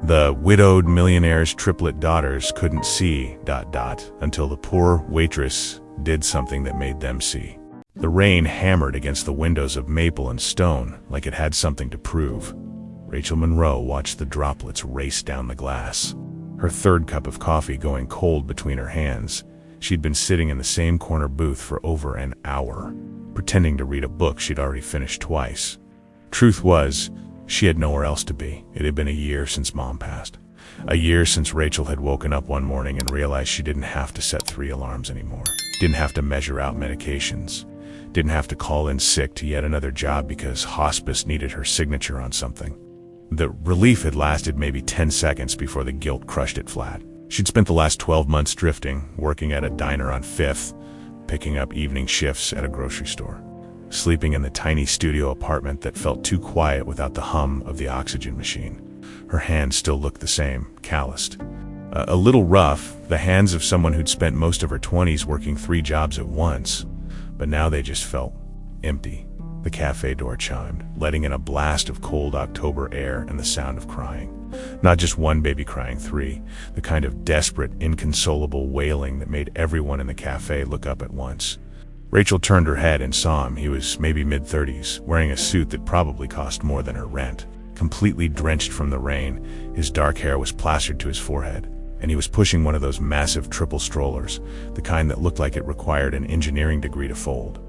The widowed millionaire's triplet daughters couldn't see ... until the poor waitress did something that made them see. The rain hammered against the windows of maple and stone like it had something to prove. Rachel Monroe watched the droplets race down the glass, her third cup of coffee going cold between her hands. She'd been sitting in the same corner booth for over an hour, pretending to read a book she'd already finished twice. Truth was, she had nowhere else to be. It had been a year since Mom passed. A year since Rachel had woken up one morning and realized she didn't have to set 3 alarms anymore. Didn't have to measure out medications. Didn't have to call in sick to yet another job because hospice needed her signature on something. The relief had lasted maybe 10 seconds before the guilt crushed it flat. She'd spent the last 12 months drifting, working at a diner on 5th, picking up evening shifts at a grocery store, sleeping in the tiny studio apartment that felt too quiet without the hum of the oxygen machine. Her hands still looked the same, calloused. A little rough, the hands of someone who'd spent most of her 20s working 3 jobs at once, but now they just felt empty. The cafe door chimed, letting in a blast of cold October air and the sound of crying. Not just one baby crying, 3, the kind of desperate, inconsolable wailing that made everyone in the cafe look up at once. Rachel turned her head and saw him. He was maybe mid-30s, wearing a suit that probably cost more than her rent. Completely drenched from the rain, his dark hair was plastered to his forehead, and he was pushing one of those massive triple strollers, the kind that looked like it required an engineering degree to fold.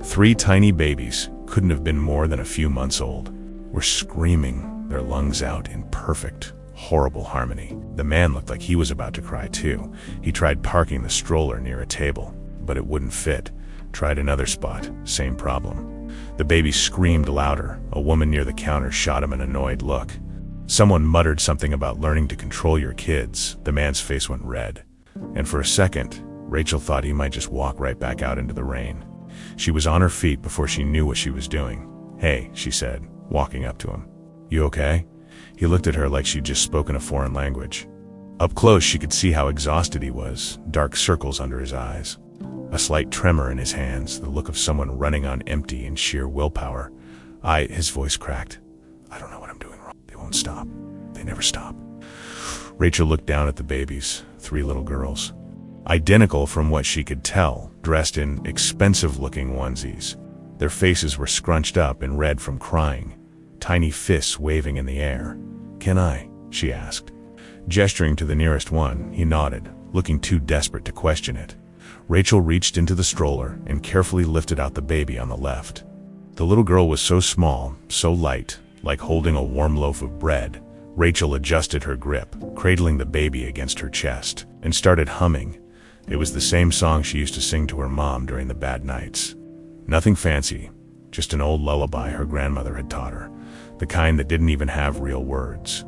3 tiny babies, couldn't have been more than a few months old, were screaming their lungs out in perfect, horrible harmony. The man looked like he was about to cry too. He tried parking the stroller near a table, but it wouldn't fit. Tried another spot, same problem. The baby screamed louder. A woman near the counter shot him an annoyed look. Someone muttered something about learning to control your kids. The man's face went red. And for a second, Rachel thought he might just walk right back out into the rain. She was on her feet before she knew what she was doing. "Hey," she said, walking up to him. "You okay?" He looked at her like she'd just spoken a foreign language. Up close, she could see how exhausted he was, dark circles under his eyes. A slight tremor in his hands, the look of someone running on empty in sheer willpower. His voice cracked. "I don't know what I'm doing wrong. They won't stop. They never stop." Rachel looked down at the babies, 3 little girls. Identical from what she could tell, dressed in expensive-looking onesies. Their faces were scrunched up and red from crying, tiny fists waving in the air. "Can I?" she asked. Gesturing to the nearest one, he nodded, looking too desperate to question it. Rachel reached into the stroller and carefully lifted out the baby on the left. The little girl was so small, so light, like holding a warm loaf of bread. Rachel adjusted her grip, cradling the baby against her chest, and started humming. It was the same song she used to sing to her mom during the bad nights. Nothing fancy, just an old lullaby her grandmother had taught her, the kind that didn't even have real words.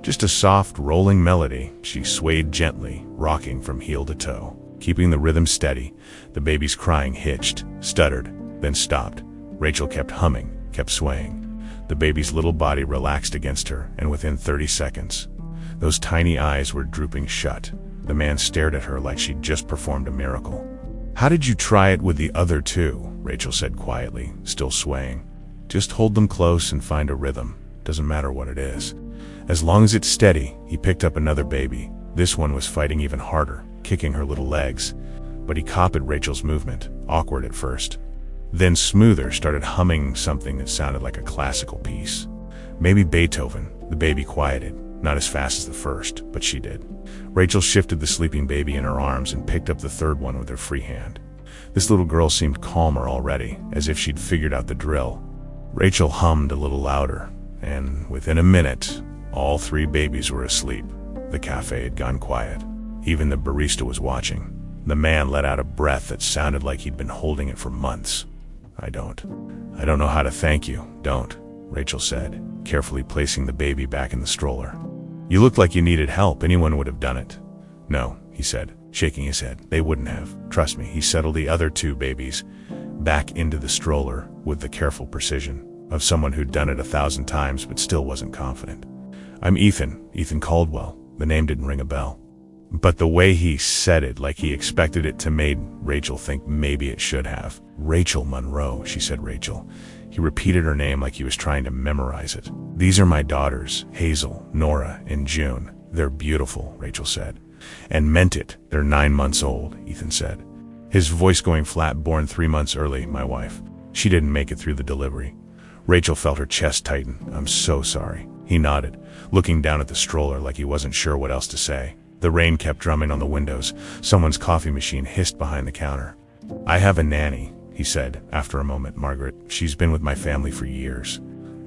Just a soft, rolling melody. She swayed gently, rocking from heel to toe, keeping the rhythm steady. The baby's crying hitched, stuttered, then stopped. Rachel kept humming, kept swaying. The baby's little body relaxed against her, and within 30 seconds, those tiny eyes were drooping shut. The man stared at her like she'd just performed a miracle. "How did you try it with the other 2? Rachel said quietly, still swaying. "Just hold them close and find a rhythm. Doesn't matter what it is. As long as it's steady." He picked up another baby. This one was fighting even harder, kicking her little legs. But he copied Rachel's movement, awkward at first. Then smoother, started humming something that sounded like a classical piece. Maybe Beethoven. The baby quieted. Not as fast as the first, but she did. Rachel shifted the sleeping baby in her arms and picked up the 3rd one with her free hand. This little girl seemed calmer already, as if she'd figured out the drill. Rachel hummed a little louder, and within a minute, all 3 babies were asleep. The cafe had gone quiet. Even the barista was watching. The man let out a breath that sounded like he'd been holding it for months. I don't know how to thank you." "Don't," Rachel said, carefully placing the baby back in the stroller. "You looked like you needed help. Anyone would have done it." "No," he said, shaking his head. "They wouldn't have. Trust me." He settled the other 2 babies back into the stroller with the careful precision of someone who'd done it 1,000 times but still wasn't confident. "I'm Ethan Caldwell." The name didn't ring a bell. But the way he said it, like he expected it to, made Rachel think maybe it should have. "Rachel Monroe," she said. "Rachel." He repeated her name like he was trying to memorize it. "These are my daughters, Hazel, Nora, and June. They're beautiful," Rachel said. "And meant it. They're 9 months old," Ethan said, his voice going flat. "Born 3 months early, my wife. She didn't make it through the delivery." Rachel felt her chest tighten. "I'm so sorry." He nodded, looking down at the stroller like he wasn't sure what else to say. The rain kept drumming on the windows. Someone's coffee machine hissed behind the counter. "I have a nanny," he said after a moment. "Margaret. She's been with my family for years.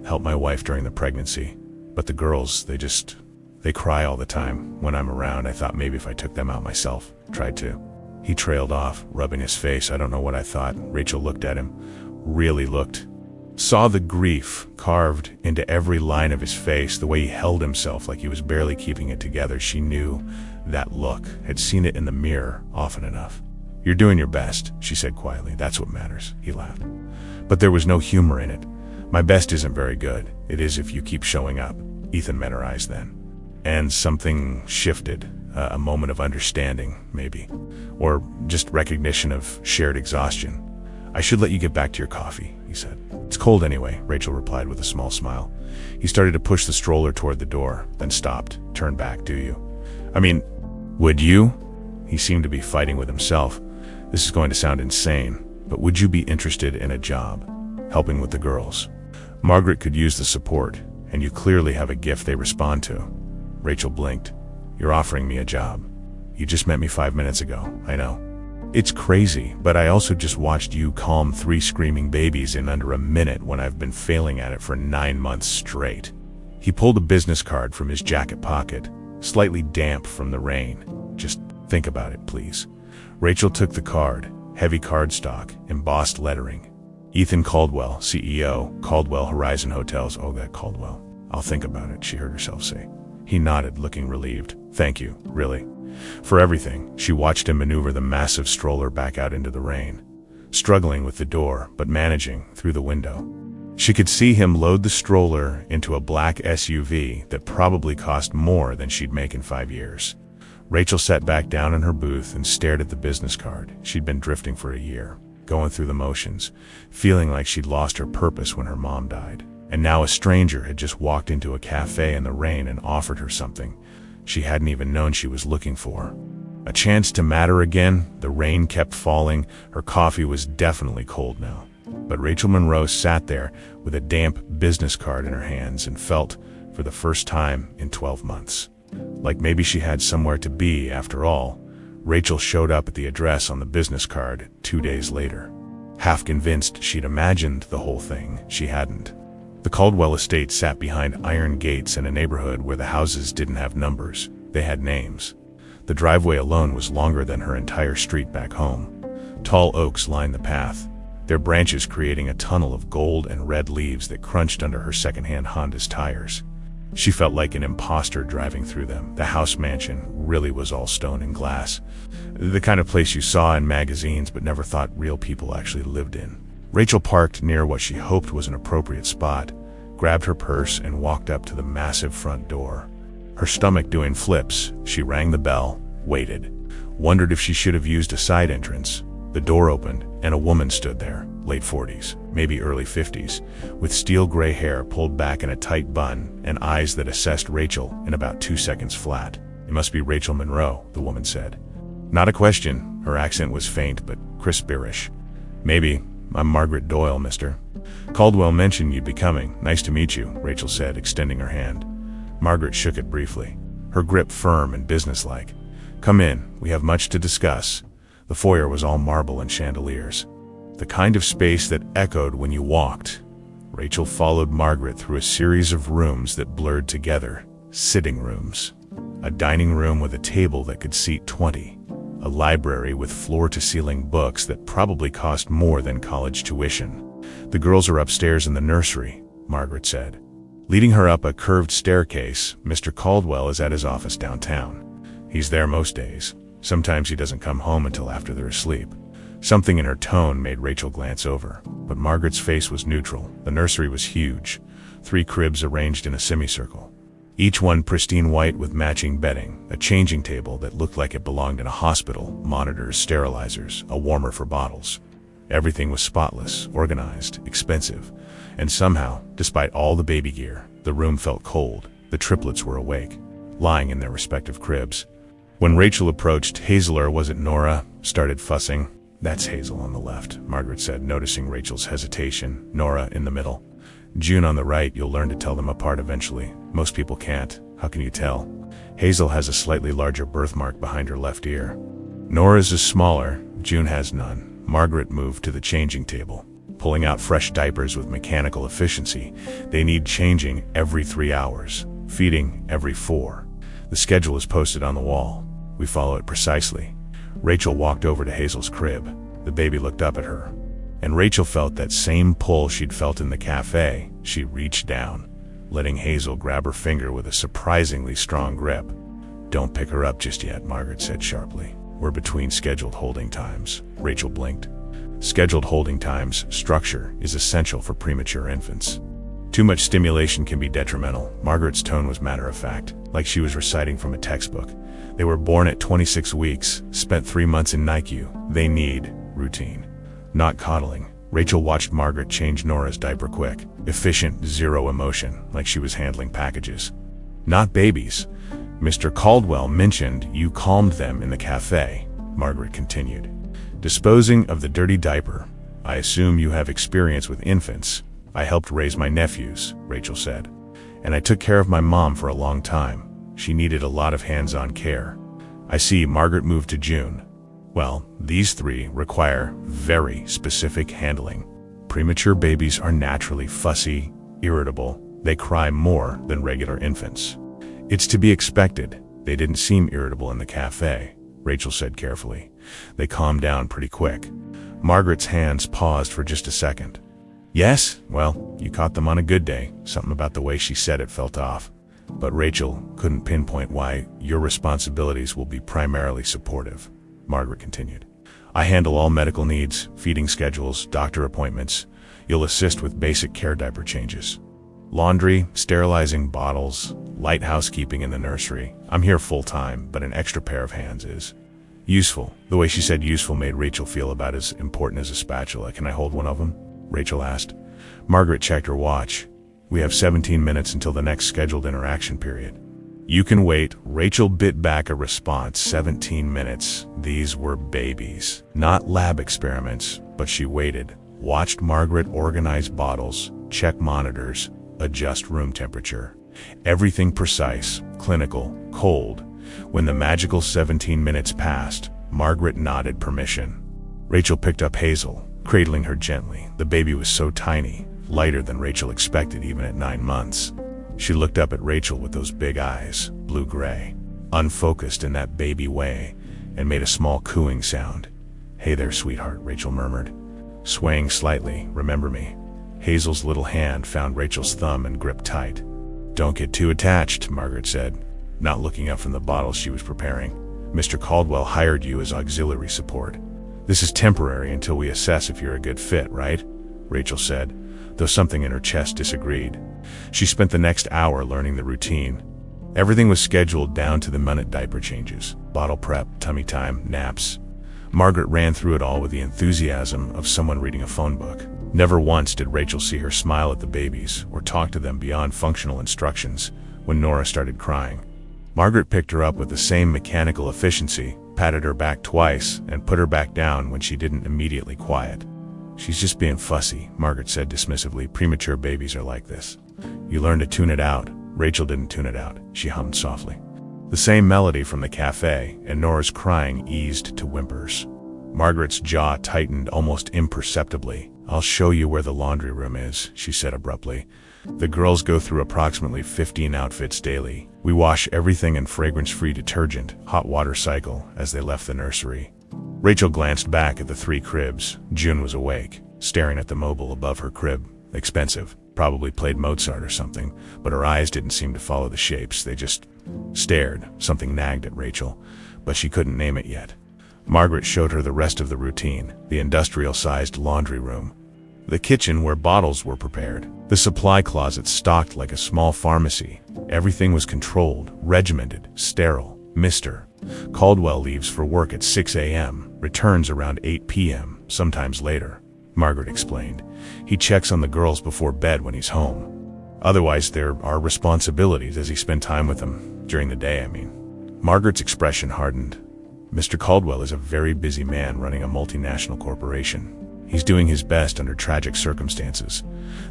Helped my wife during the pregnancy. But the girls, they cry all the time when I'm around. I thought maybe if I took them out myself, tried to." He trailed off, rubbing his face. "I don't know what I thought." Rachel looked at him, really looked. Saw the grief carved into every line of his face, the way he held himself like he was barely keeping it together. She knew that look, had seen it in the mirror often enough. "You're doing your best," she said quietly. "That's what matters," he laughed. But there was no humor in it. "My best isn't very good. It is if you keep showing up." Ethan met her eyes then. And something shifted, a moment of understanding, maybe. Or just recognition of shared exhaustion. "I should let you get back to your coffee," he said. "It's cold anyway," Rachel replied with a small smile. He started to push the stroller toward the door, then stopped. "Turn back, do you? I mean, would you?" He seemed to be fighting with himself. "This is going to sound insane, but would you be interested in a job, helping with the girls? Margaret could use the support, and you clearly have a gift they respond to." Rachel blinked. "You're offering me a job. You just met me 5 minutes ago, I know. It's crazy, but I also just watched you calm 3 screaming babies in under a minute when I've been failing at it for 9 months straight." He pulled a business card from his jacket pocket, slightly damp from the rain. "Just think about it, please." Rachel took the card, heavy cardstock, embossed lettering. "Ethan Caldwell, CEO, Caldwell Horizon Hotels." "Oh, that Caldwell. I'll think about it," she heard herself say. He nodded, looking relieved. "Thank you, really. For everything." She watched him maneuver the massive stroller back out into the rain, struggling with the door, but managing through the window. She could see him load the stroller into a black SUV that probably cost more than she'd make in 5 years. Rachel sat back down in her booth and stared at the business card. She'd been drifting for a year, going through the motions, feeling like she'd lost her purpose when her mom died. And now a stranger had just walked into a café in the rain and offered her something she hadn't even known she was looking for. A chance to matter again. The rain kept falling. Her coffee was definitely cold now. But Rachel Monroe sat there with a damp business card in her hands and felt, for the first time in 12 months, like maybe she had somewhere to be after all. Rachel showed up at the address on the business card 2 days later. Half convinced she'd imagined the whole thing, she hadn't. The Caldwell estate sat behind iron gates in a neighborhood where the houses didn't have numbers. They had names. The driveway alone was longer than her entire street back home. Tall oaks lined the path, their branches creating a tunnel of gold and red leaves that crunched under her secondhand Honda's tires. She felt like an imposter driving through them. The house mansion really was all stone and glass. The kind of place you saw in magazines but never thought real people actually lived in. Rachel parked near what she hoped was an appropriate spot, grabbed her purse and walked up to the massive front door. Her stomach doing flips, she rang the bell, waited, wondered if she should have used a side entrance. The door opened and a woman stood there, late 40s, maybe early 50s, with steel gray hair pulled back in a tight bun and eyes that assessed Rachel in about 2 seconds flat. "It must be Rachel Monroe," the woman said. Not a question. Her accent was faint but crisp-irish. "Maybe. I'm Margaret Doyle, mister. Caldwell mentioned you'd be coming. Nice to meet you," Rachel said, extending her hand. Margaret shook it briefly, her grip firm and businesslike. "Come in. We have much to discuss." The foyer was all marble and chandeliers, the kind of space that echoed when you walked. Rachel followed Margaret through a series of rooms that blurred together. Sitting rooms. A dining room with a table that could seat 20. A library with floor-to-ceiling books that probably cost more than college tuition. "The girls are upstairs in the nursery," Margaret said. Leading her up a curved staircase, "Mr. Caldwell is at his office downtown. He's there most days. Sometimes he doesn't come home until after they're asleep." Something in her tone made Rachel glance over, but Margaret's face was neutral. The nursery was huge, 3 cribs arranged in a semicircle. Each one pristine white with matching bedding, a changing table that looked like it belonged in a hospital, monitors, sterilizers, a warmer for bottles. Everything was spotless, organized, expensive. And somehow, despite all the baby gear, the room felt cold. The triplets were awake, lying in their respective cribs. When Rachel approached, Hazel, or was it Nora, started fussing. "That's Hazel on the left," Margaret said, noticing Rachel's hesitation. "Nora in the middle. June on the right. You'll learn to tell them apart eventually. Most people can't. How can you tell? Hazel has a slightly larger birthmark behind her left ear. Nora's is smaller. June has none." Margaret moved to the changing table, pulling out fresh diapers with mechanical efficiency. They need changing every 3 hours, feeding every 4. The schedule is posted on the wall. We follow it precisely. Rachel walked over to Hazel's crib. The baby looked up at her, and Rachel felt that same pull she'd felt in the cafe. She reached down, letting Hazel grab her finger with a surprisingly strong grip. "Don't pick her up just yet," Margaret said sharply. "We're between scheduled holding times." Rachel blinked. Scheduled holding times structure is essential for premature infants. Too much stimulation can be detrimental. Margaret's tone was matter-of-fact, like she was reciting from a textbook. They were born at 26 weeks, spent 3 months in NICU. They need routine, not coddling. Rachel watched Margaret change Nora's diaper quick, efficient, zero emotion, like she was handling packages. "Not babies. Mr. Caldwell mentioned you calmed them in the cafe," Margaret continued. "Disposing of the dirty diaper. I assume you have experience with infants." "I helped raise my nephews," Rachel said. "And I took care of my mom for a long time. She needed a lot of hands-on care." "I see." Margaret moved to June. "Well, these 3 require very specific handling. Premature babies are naturally fussy, irritable. They cry more than regular infants. It's to be expected." "They didn't seem irritable in the cafe," Rachel said carefully. "They calmed down pretty quick." Margaret's hands paused for just a second. "Yes? Well, you caught them on a good day." Something about the way she said it felt off. But Rachel couldn't pinpoint why. "Your responsibilities will be primarily supportive," Margaret continued. "I handle all medical needs, feeding schedules, doctor appointments. You'll assist with basic care diaper changes. Laundry, sterilizing bottles, light housekeeping in the nursery. I'm here full-time, but an extra pair of hands is useful." The way she said useful made Rachel feel about as important as a spatula. "Can I hold one of them?" Rachel asked. Margaret checked her watch. "We have 17 minutes until the next scheduled interaction period." "You can wait." Rachel bit back a response. 17 minutes. These were babies, not lab experiments, but she waited, watched Margaret organize bottles, check monitors, adjust room temperature. Everything precise, clinical, cold. When the magical 17 minutes passed, Margaret nodded permission. Rachel picked up Hazel, cradling her gently. The baby was so tiny, lighter than Rachel expected even at 9 months. She looked up at Rachel with those big eyes, blue-gray, unfocused in that baby way, and made a small cooing sound. "Hey there, sweetheart," Rachel murmured, swaying slightly. "Remember me?" Hazel's little hand found Rachel's thumb and gripped tight. "Don't get too attached," Margaret said, not looking up from the bottles she was preparing. "Mr. Caldwell hired you as auxiliary support. This is temporary until we assess if you're a good fit, right?" Rachel said, though something in her chest disagreed. She spent the next hour learning the routine. Everything was scheduled down to the minute: diaper changes, bottle prep, tummy time, naps. Margaret ran through it all with the enthusiasm of someone reading a phone book. Never once did Rachel see her smile at the babies or talk to them beyond functional instructions. When Nora started crying, Margaret picked her up with the same mechanical efficiency, patted her back twice, and put her back down when she didn't immediately quiet. "She's just being fussy," Margaret said dismissively. "Premature babies are like this. You learn to tune it out." Rachel didn't tune it out. She hummed softly. The same melody from the cafe, and Nora's crying eased to whimpers. Margaret's jaw tightened almost imperceptibly. "I'll show you where the laundry room is," she said abruptly. "The girls go through approximately 15 outfits daily. We wash everything in fragrance-free detergent, hot water cycle, as they left the nursery." Rachel glanced back at the 3 cribs. June was awake, staring at the mobile above her crib. Expensive, probably played Mozart or something, but her eyes didn't seem to follow the shapes. They just stared. Something nagged at Rachel, but she couldn't name it yet. Margaret showed her the rest of the routine: the industrial-sized laundry room, the kitchen where bottles were prepared, the supply closet stocked like a small pharmacy. Everything was controlled, regimented, sterile. Mr. Caldwell leaves for work at 6 a.m., returns around 8 p.m., sometimes later. Margaret explained. "He checks on the girls before bed when he's home. Otherwise, there are responsibilities as he spent time with them. During the day, I mean." Margaret's expression hardened. "Mr. Caldwell is a very busy man running a multinational corporation. He's doing his best under tragic circumstances.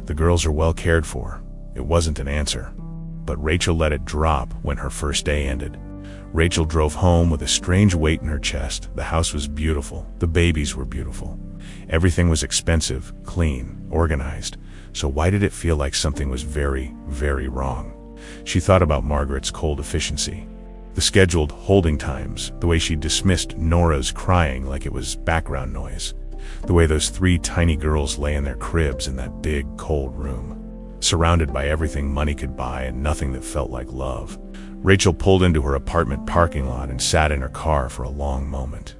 The girls are well cared for." It wasn't an answer. But Rachel let it drop when her first day ended. Rachel drove home with a strange weight in her chest. The house was beautiful. The babies were beautiful. Everything was expensive, clean, organized. So why did it feel like something was very, very wrong? She thought about Margaret's cold efficiency. The scheduled holding times, the way she dismissed Nora's crying like it was background noise. The way those 3 tiny girls lay in their cribs in that big, cold room, surrounded by everything money could buy and nothing that felt like love. Rachel pulled into her apartment parking lot and sat in her car for a long moment.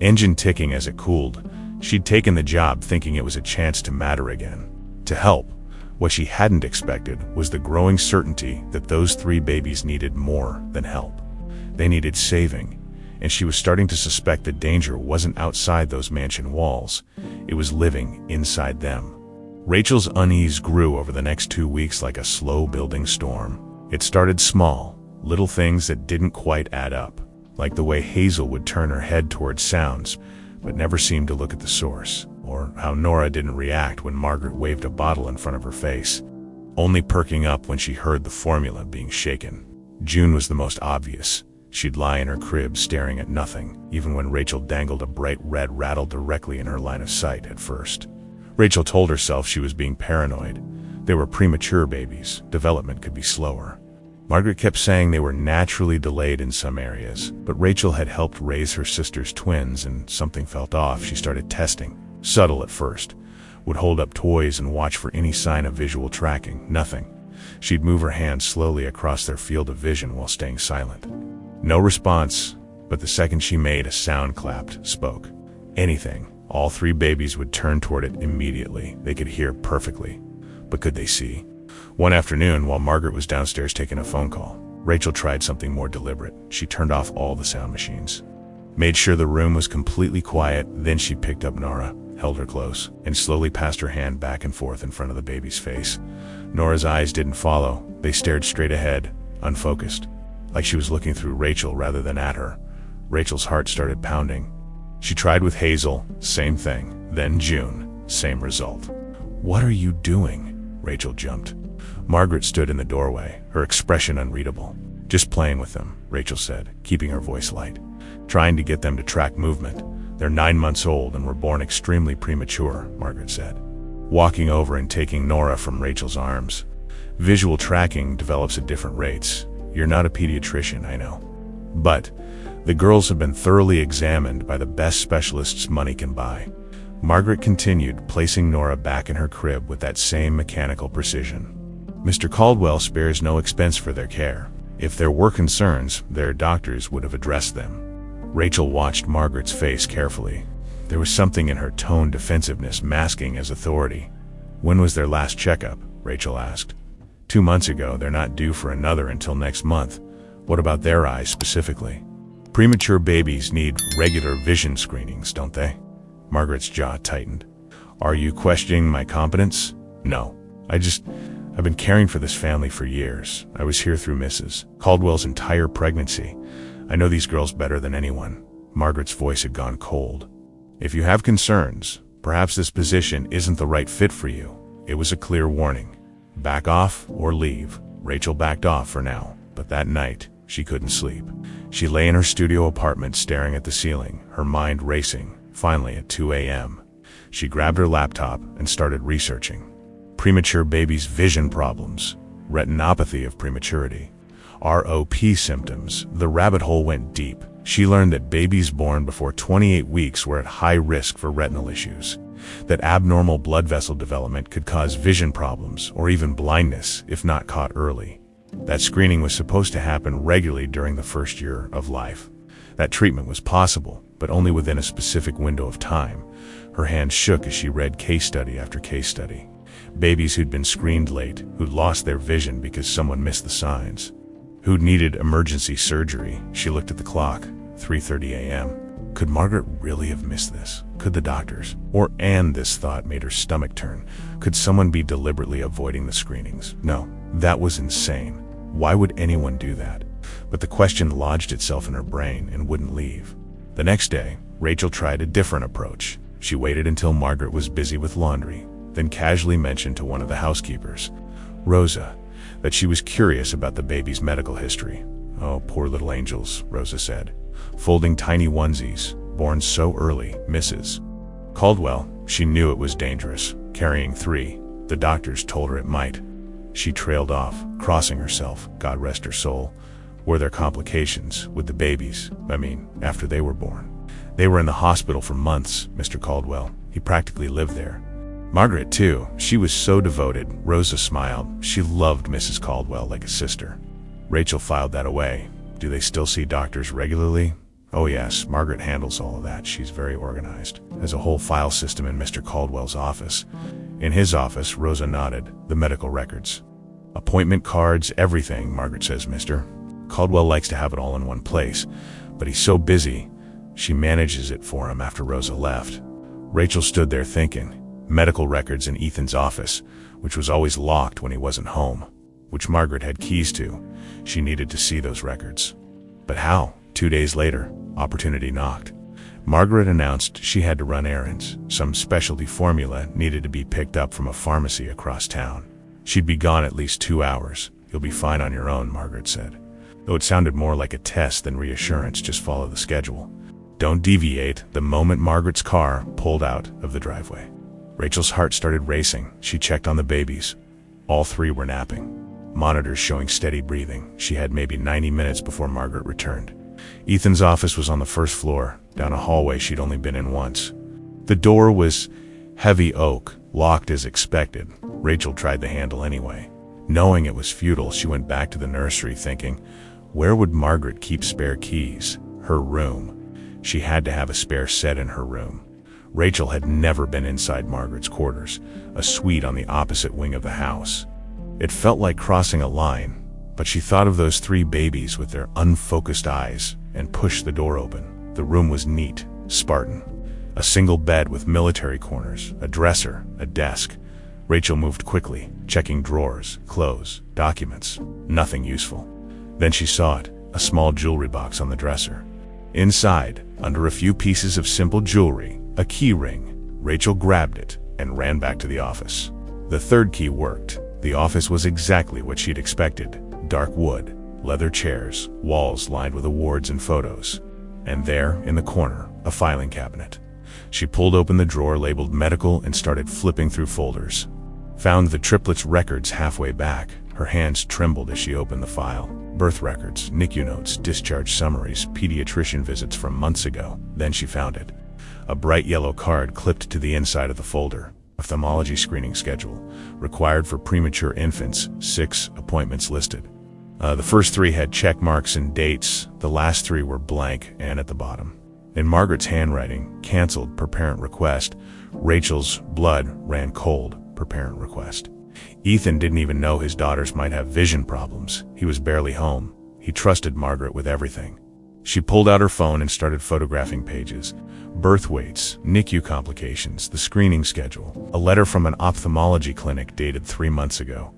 Engine ticking as it cooled. She'd taken the job thinking it was a chance to matter again, to help. What she hadn't expected was the growing certainty that those 3 babies needed more than help. They needed saving, and she was starting to suspect the danger wasn't outside those mansion walls. It was living inside them. Rachel's unease grew over the next 2 weeks like a slow-building storm. It started small, little things that didn't quite add up, like the way Hazel would turn her head towards sounds, but never seemed to look at the source, or how Nora didn't react when Margaret waved a bottle in front of her face, only perking up when she heard the formula being shaken. June was the most obvious. She'd lie in her crib staring at nothing, even when Rachel dangled a bright red rattle directly in her line of sight at first. Rachel told herself she was being paranoid. They were premature babies. Development could be slower. Margaret kept saying they were naturally delayed in some areas, but Rachel had helped raise her sister's twins and something felt off. She started testing. Subtle at first. Would hold up toys and watch for any sign of visual tracking. Nothing. She'd move her hand slowly across their field of vision while staying silent. No response, but the second she made a sound, clapped, spoke. Anything. All 3 babies would turn toward it immediately. They could hear perfectly. But could they see? One afternoon, while Margaret was downstairs taking a phone call, Rachel tried something more deliberate. She turned off all the sound machines. Made sure the room was completely quiet. Then she picked up Nora, held her close, and slowly passed her hand back and forth in front of the baby's face. Nora's eyes didn't follow. They stared straight ahead, unfocused, like she was looking through Rachel rather than at her. Rachel's heart started pounding. She tried with Hazel, same thing. Then June, same result. "What are you doing?" Rachel jumped. Margaret stood in the doorway, her expression unreadable. "Just playing with them," Rachel said, keeping her voice light. "Trying to get them to track movement. They're 9 months old and were born extremely premature," Margaret said, walking over and taking Nora from Rachel's arms. "Visual tracking develops at different rates. You're not a pediatrician, I know. But the girls have been thoroughly examined by the best specialists money can buy." Margaret continued, placing Nora back in her crib with that same mechanical precision. "Mr. Caldwell spares no expense for their care. If there were concerns, their doctors would have addressed them." Rachel watched Margaret's face carefully. There was something in her tone, defensiveness masking as authority. "When was their last checkup?" Rachel asked. 2 months ago. They're not due for another until next month." "What about their eyes specifically?" "Premature babies need regular vision screenings, don't they?" Margaret's jaw tightened. "Are you questioning my competence?" "No. I've been caring for this family for years. I was here through Mrs. Caldwell's entire pregnancy. I know these girls better than anyone." Margaret's voice had gone cold. "If you have concerns, perhaps this position isn't the right fit for you." It was a clear warning. Back off or leave. Rachel backed off for now, but that night, she couldn't sleep. She lay in her studio apartment staring at the ceiling, her mind racing. Finally, at 2 a.m., she grabbed her laptop and started researching. Premature babies' vision problems, retinopathy of prematurity, ROP symptoms. The rabbit hole went deep. She learned that babies born before 28 weeks were at high risk for retinal issues, that abnormal blood vessel development could cause vision problems or even blindness if not caught early. That screening was supposed to happen regularly during the first year of life. That treatment was possible, but only within a specific window of time. Her hand shook as she read case study after case study. Babies who'd been screened late, who'd lost their vision because someone missed the signs, who'd needed emergency surgery. She looked at the clock, 3:30 a.m. Could Margaret really have missed this? Could the doctors? And this thought made her stomach turn. Could someone be deliberately avoiding the screenings? No, that was insane. Why would anyone do that? But the question lodged itself in her brain and wouldn't leave. The next day, Rachel tried a different approach. She waited until Margaret was busy with laundry, then casually mentioned to one of the housekeepers, Rosa, that she was curious about the baby's medical history. "Oh, poor little angels," Rosa said. "Folding tiny onesies, born so early, Mrs. Caldwell." She knew it was dangerous, carrying 3. The doctors told her it might. She trailed off, crossing herself, God rest her soul. Were there complications with the babies? After they were born. "They were in the hospital for months, Mr. Caldwell. He practically lived there." Margaret, too. She was so devoted. Rosa smiled. She loved Mrs. Caldwell like a sister. Rachel filed that away. "Do they still see doctors regularly?" "Oh yes, Margaret handles all of that. She's very organized. Has a whole file system in Mr. Caldwell's office." In his office, Rosa nodded. "The medical records. Appointment cards, everything," Margaret says. "Mr. Caldwell likes to have it all in one place, but he's so busy." She manages it for him after Rosa left. Rachel stood there thinking. Medical records in Ethan's office, which was always locked when he wasn't home, which Margaret had keys to. She needed to see those records. But how? 2 days later, opportunity knocked. Margaret announced she had to run errands. Some specialty formula needed to be picked up from a pharmacy across town. She'd be gone at least 2 hours. "You'll be fine on your own," Margaret said. Though it sounded more like a test than reassurance, just follow the schedule. Don't deviate. The moment Margaret's car pulled out of the driveway, Rachel's heart started racing. She checked on the babies. All 3 were napping. Monitors showing steady breathing. She had maybe 90 minutes before Margaret returned. Ethan's office was on the first floor, down a hallway she'd only been in once. The door was heavy oak, locked as expected. Rachel tried the handle anyway. Knowing it was futile, she went back to the nursery thinking, where would Margaret keep spare keys? Her room. She had to have a spare set in her room. Rachel had never been inside Margaret's quarters, a suite on the opposite wing of the house. It felt like crossing a line, but she thought of those 3 babies with their unfocused eyes and pushed the door open. The room was neat, Spartan. A single bed with military corners, a dresser, a desk. Rachel moved quickly, checking drawers, clothes, documents. Nothing useful. Then she saw it, a small jewelry box on the dresser. Inside, under a few pieces of simple jewelry, a key ring. Rachel grabbed it and ran back to the office. The 3rd key worked. The office was exactly what she'd expected. Dark wood, leather chairs, walls lined with awards and photos. And there, in the corner, a filing cabinet. She pulled open the drawer labeled medical and started flipping through folders. Found the triplets' records halfway back. Her hands trembled as she opened the file. Birth records, NICU notes, discharge summaries, pediatrician visits from months ago. Then she found it. A bright yellow card clipped to the inside of the folder. Ophthalmology screening schedule. Required for premature infants. 6 appointments listed. The first 3 had check marks and dates. The last 3 were blank and at the bottom. In Margaret's handwriting, canceled per parent request. Rachel's blood ran cold per parent request. Ethan didn't even know his daughters might have vision problems. He was barely home. He trusted Margaret with everything. She pulled out her phone and started photographing pages. Birth weights, NICU complications, the screening schedule. A letter from an ophthalmology clinic dated 3 months ago.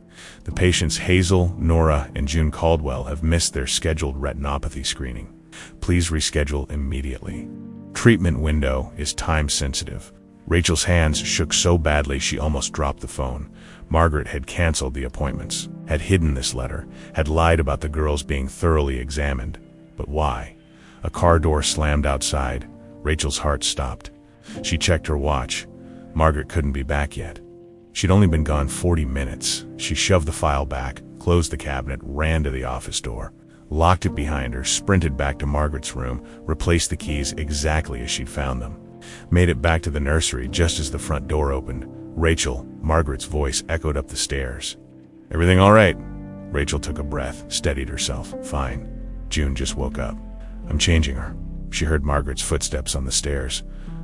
The patients Hazel, Nora, and June Caldwell have missed their scheduled retinopathy screening. Please reschedule immediately. Treatment window is time sensitive. Rachel's hands shook so badly she almost dropped the phone. Margaret had canceled the appointments, had hidden this letter, had lied about the girls being thoroughly examined. But why? A car door slammed outside. Rachel's heart stopped. She checked her watch. Margaret couldn't be back yet. She'd only been gone 40 minutes. She shoved the file back, closed the cabinet, ran to the office door, locked it behind her, sprinted back to Margaret's room, replaced the keys exactly as she'd found them. Made it back to the nursery just as the front door opened. Rachel, Margaret's voice echoed up the stairs. "Everything all right?" Rachel took a breath, steadied herself. "Fine. June just woke up. I'm changing her." She heard Margaret's footsteps on the stairs,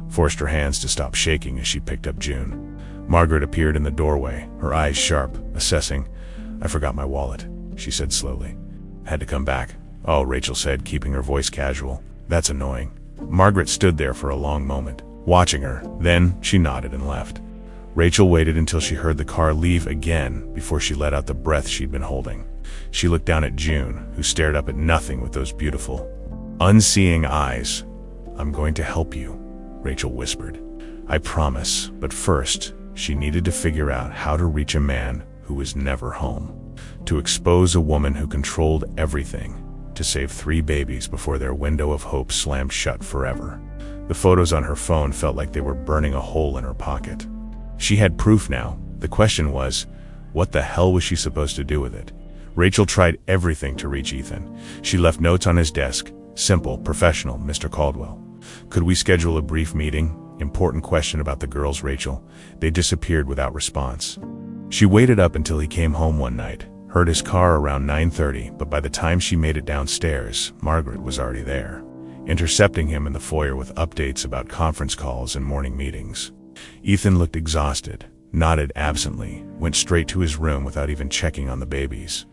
forced her hands to stop shaking as she picked up June. Margaret appeared in the doorway, her eyes sharp, assessing. "I forgot my wallet," she said slowly. "Had to come back." "Oh," Rachel said, keeping her voice casual. "That's annoying. Margaret stood there for a long moment, watching her. Then she nodded and left. Rachel waited until she heard the car leave again before she let out the breath she'd been holding. She looked down at June, who stared up at nothing with those beautiful, unseeing eyes. "I'm going to help you," Rachel whispered. "I promise." But first, she needed to figure out how to reach a man who was never home, to expose a woman who controlled everything, to save 3 babies before their window of hope slammed shut forever. The photos on her phone felt like they were burning a hole in her pocket. She had proof now. The question was, what the hell was she supposed to do with it? Rachel tried everything to reach Ethan. She left notes on his desk. Simple, professional, Mr. Caldwell. "Could we schedule a brief meeting? Important question about the girls, Rachel." They disappeared without response. She waited up until he came home one night, heard his car around 9:30, but by the time she made it downstairs, Margaret was already there, intercepting him in the foyer with updates about conference calls and morning meetings. Ethan looked exhausted, nodded absently, went straight to his room without even checking on the babies.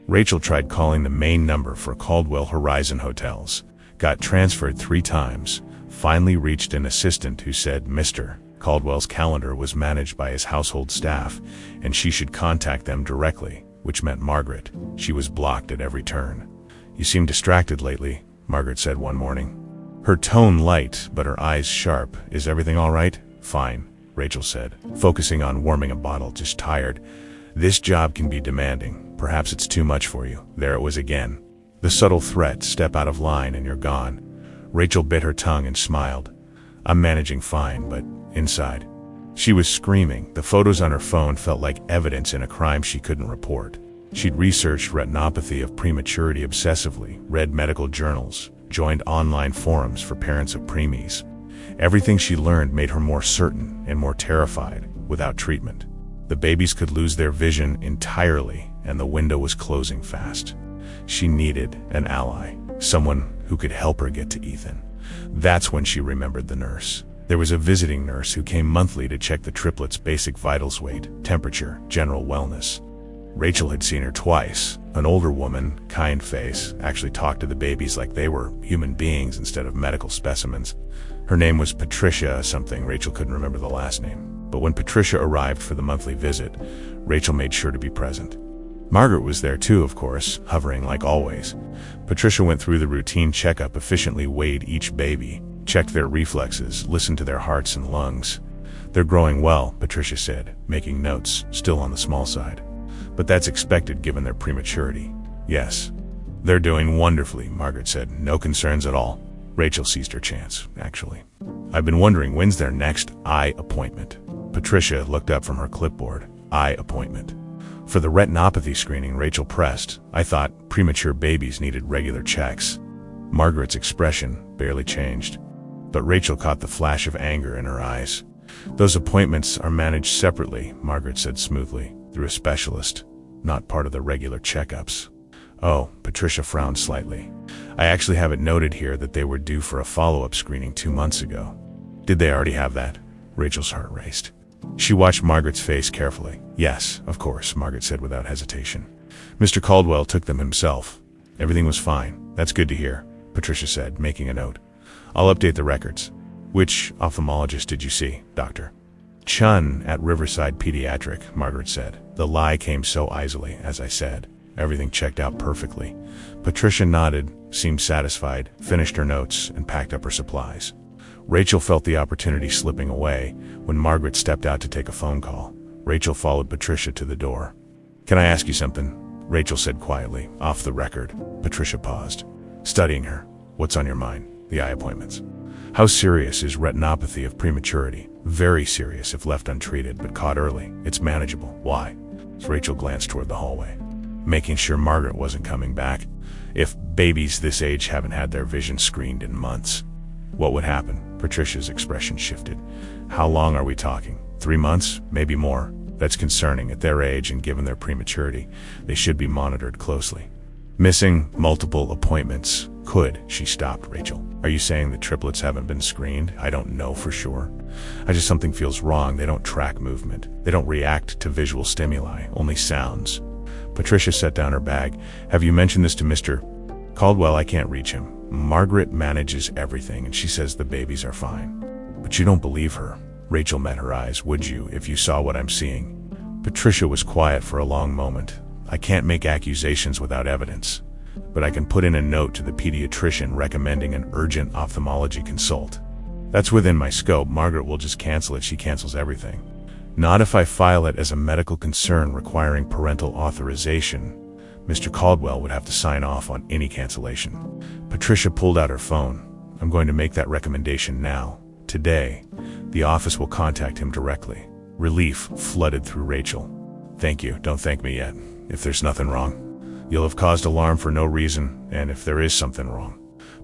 Rachel tried calling the main number for Caldwell Horizon Hotels, got transferred 3 times, finally reached an assistant who said Mr. Caldwell's calendar was managed by his household staff, and she should contact them directly, which meant Margaret. She was blocked at every turn. "You seem distracted lately," Margaret said one morning. Her tone light, but her eyes sharp. "Is everything all right?" "Fine," Rachel said, focusing on warming a bottle. "Just tired. This job can be demanding. Perhaps it's too much for you." There it was again. The subtle threat, "Step out of line and you're gone." Rachel bit her tongue and smiled. "I'm managing fine, but inside." She was screaming. The photos on her phone felt like evidence in a crime she couldn't report. She'd researched retinopathy of prematurity obsessively, read medical journals, joined online forums for parents of preemies. Everything she learned made her more certain and more terrified. Without treatment, the babies could lose their vision entirely, and the window was closing fast. She needed an ally, someone who could help her get to Ethan. That's when she remembered the nurse. There was a visiting nurse who came monthly to check the triplets' basic vitals: weight, temperature, general wellness. Rachel had seen her twice. An older woman, kind face, actually talked to the babies like they were human beings instead of medical specimens. Her name was Patricia something. Rachel couldn't remember the last name. But when Patricia arrived for the monthly visit, Rachel made sure to be present. Margaret was there too, of course, hovering like always. Patricia went through the routine checkup, efficiently weighed each baby, checked their reflexes, listened to their hearts and lungs. "They're growing well," Patricia said, making notes, still on the small side. "But that's expected given their prematurity." "Yes, they're doing wonderfully," Margaret said. "No concerns at all." Rachel seized her chance, actually. "I've been wondering, when's their next eye appointment?" Patricia looked up from her clipboard. "Eye appointment?" For the retinopathy screening, Rachel pressed. "I thought premature babies needed regular checks." Margaret's expression barely changed, but Rachel caught the flash of anger in her eyes. "Those appointments are managed separately," Margaret said smoothly, "through a specialist, not part of the regular checkups." "Oh," Patricia frowned slightly. "I actually have it noted here that they were due for a follow-up screening 2 months ago." "Did they already have that?" Rachel's heart raced. She watched Margaret's face carefully. "Yes, of course," Margaret said without hesitation. "Mr. Caldwell took them himself. Everything was fine." "That's good to hear," Patricia said, making a note. "I'll update the records." "Which ophthalmologist did you see, Doctor?" "Chun at Riverside Pediatric," Margaret said. The lie came so easily, as I said. Everything checked out perfectly. Patricia nodded, seemed satisfied, finished her notes, and packed up her supplies. Rachel felt the opportunity slipping away when Margaret stepped out to take a phone call. Rachel followed Patricia to the door. "Can I ask you something?" Rachel said quietly, off the record. Patricia paused, studying her. "What's on your mind?" "The eye appointments." "How serious is retinopathy of prematurity?" "Very serious if left untreated, but caught early. It's manageable." "Why?" Rachel glanced toward the hallway, making sure Margaret wasn't coming back. "If babies this age haven't had their vision screened in months, what would happen?" Patricia's expression shifted. "How long are we talking? 3 months? Maybe more? That's concerning. At their age and given their prematurity, they should be monitored closely." "Missing multiple appointments could..." She stopped. "Rachel, are you saying the triplets haven't been screened?" "I don't know for sure. Something feels wrong. They don't track movement. They don't react to visual stimuli, only sounds." Patricia set down her bag. "Have you mentioned this to Mr. Caldwell?" "I can't reach him." Margaret manages everything and she says the babies are fine. But you don't believe her. Rachel met her eyes. Would you, if you saw what I'm seeing? Patricia was quiet for a long moment. I can't make accusations without evidence, but I can put in a note to the pediatrician recommending an urgent ophthalmology consult. That's within my scope. Margaret will just cancel it. She cancels everything. Not if I file it as a medical concern requiring parental authorization. Mr. Caldwell would have to sign off on any cancellation. Patricia pulled out her phone. I'm going to make that recommendation now. Today, the office will contact him directly. Relief flooded through Rachel. Thank you. Don't thank me yet. If there's nothing wrong, you'll have caused alarm for no reason, and if there is something wrong.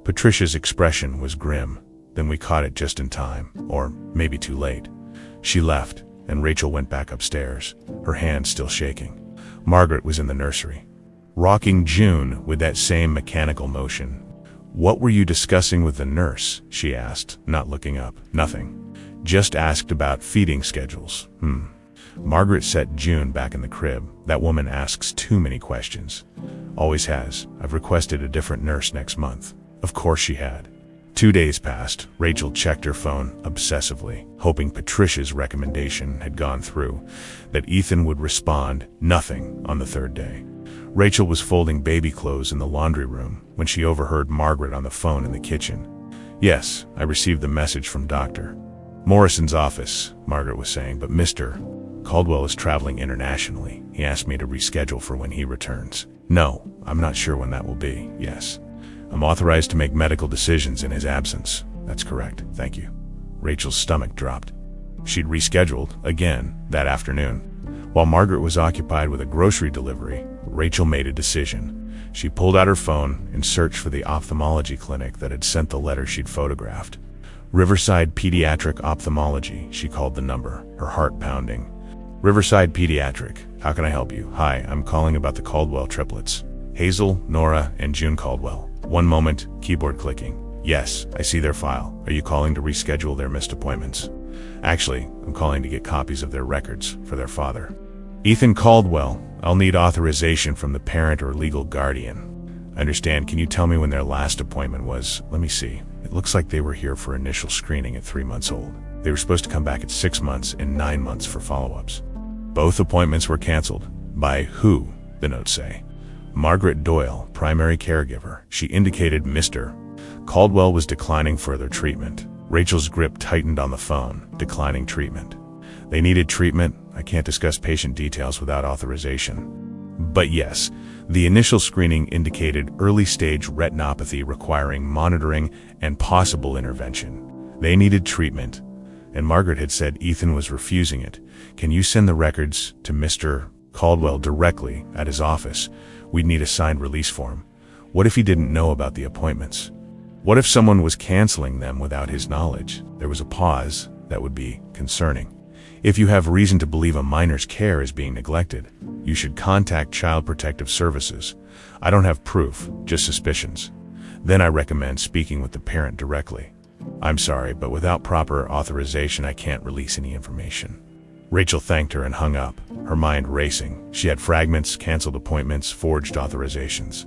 Patricia's expression was grim. Then we caught it just in time, or maybe too late. She left, and Rachel went back upstairs, her hand still shaking. Margaret was in the nursery, rocking June with that same mechanical motion. What were you discussing with the nurse? She asked, not looking up. Nothing. Just asked about feeding schedules. Margaret set June back in the crib. That woman asks too many questions. Always has. I've requested a different nurse next month. Of course she had. 2 days passed. Rachel checked her phone obsessively, hoping Patricia's recommendation had gone through, that Ethan would respond. Nothing on the third day. Rachel was folding baby clothes in the laundry room when she overheard Margaret on the phone in the kitchen. Yes, I received the message from Dr. Morrison's office, Margaret was saying, but Mr. Caldwell is traveling internationally. He asked me to reschedule for when he returns. No, I'm not sure when that will be. Yes, I'm authorized to make medical decisions in his absence. That's correct. Thank you. Rachel's stomach dropped. She'd rescheduled again that afternoon. While Margaret was occupied with a grocery delivery, Rachel made a decision. She pulled out her phone and searched for the ophthalmology clinic that had sent the letter she'd photographed. Riverside Pediatric Ophthalmology, she called the number, her heart pounding. Riverside Pediatric, how can I help you? Hi, I'm calling about the Caldwell triplets. Hazel, Nora, and June Caldwell. One moment, keyboard clicking. Yes, I see their file. Are you calling to reschedule their missed appointments? Actually, I'm calling to get copies of their records for their father. Ethan Caldwell, I'll need authorization from the parent or legal guardian. I understand. Can you tell me when their last appointment was? Let me see. It looks like they were here for initial screening at 3 months old. They were supposed to come back at 6 months and 9 months for follow-ups. Both appointments were canceled. By who? The notes say. Margaret Doyle, primary caregiver. She indicated Mr. Caldwell was declining further treatment. Rachel's grip tightened on the phone. Declining treatment. They needed treatment. I can't discuss patient details without authorization. But yes, the initial screening indicated early-stage retinopathy requiring monitoring and possible intervention. They needed treatment, and Margaret had said Ethan was refusing it. Can you send the records to Mr. Caldwell directly at his office? We'd need a signed release form. What if he didn't know about the appointments? What if someone was canceling them without his knowledge? There was a pause. That would be concerning. If you have reason to believe a minor's care is being neglected, you should contact Child Protective Services. I don't have proof, just suspicions. Then I recommend speaking with the parent directly. I'm sorry, but without proper authorization, I can't release any information. Rachel thanked her and hung up, her mind racing. She had fragments, canceled appointments, forged authorizations.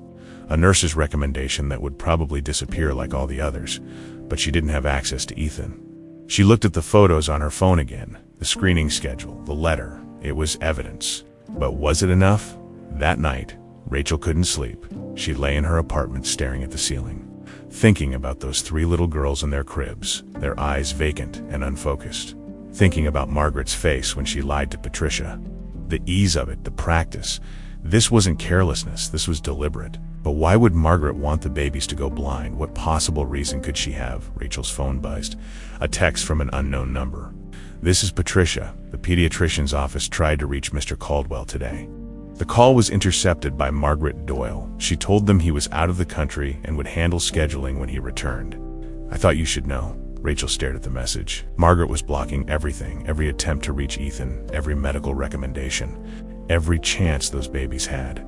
A nurse's recommendation that would probably disappear like all the others, but she didn't have access to Ethan. She looked at the photos on her phone again, the screening schedule, the letter. It was evidence. But was it enough? That night, Rachel couldn't sleep. She lay in her apartment staring at the ceiling, thinking about those 3 little girls in their cribs, their eyes vacant and unfocused. Thinking about Margaret's face when she lied to Patricia. The ease of it, the practice. This wasn't carelessness, this was deliberate. But why would Margaret want the babies to go blind? What possible reason could she have? Rachel's phone buzzed. A text from an unknown number. This is Patricia. The pediatrician's office tried to reach Mr. Caldwell today. The call was intercepted by Margaret Doyle. She told them he was out of the country and would handle scheduling when he returned. I thought you should know. Rachel stared at the message. Margaret was blocking everything, every attempt to reach Ethan, every medical recommendation, every chance those babies had.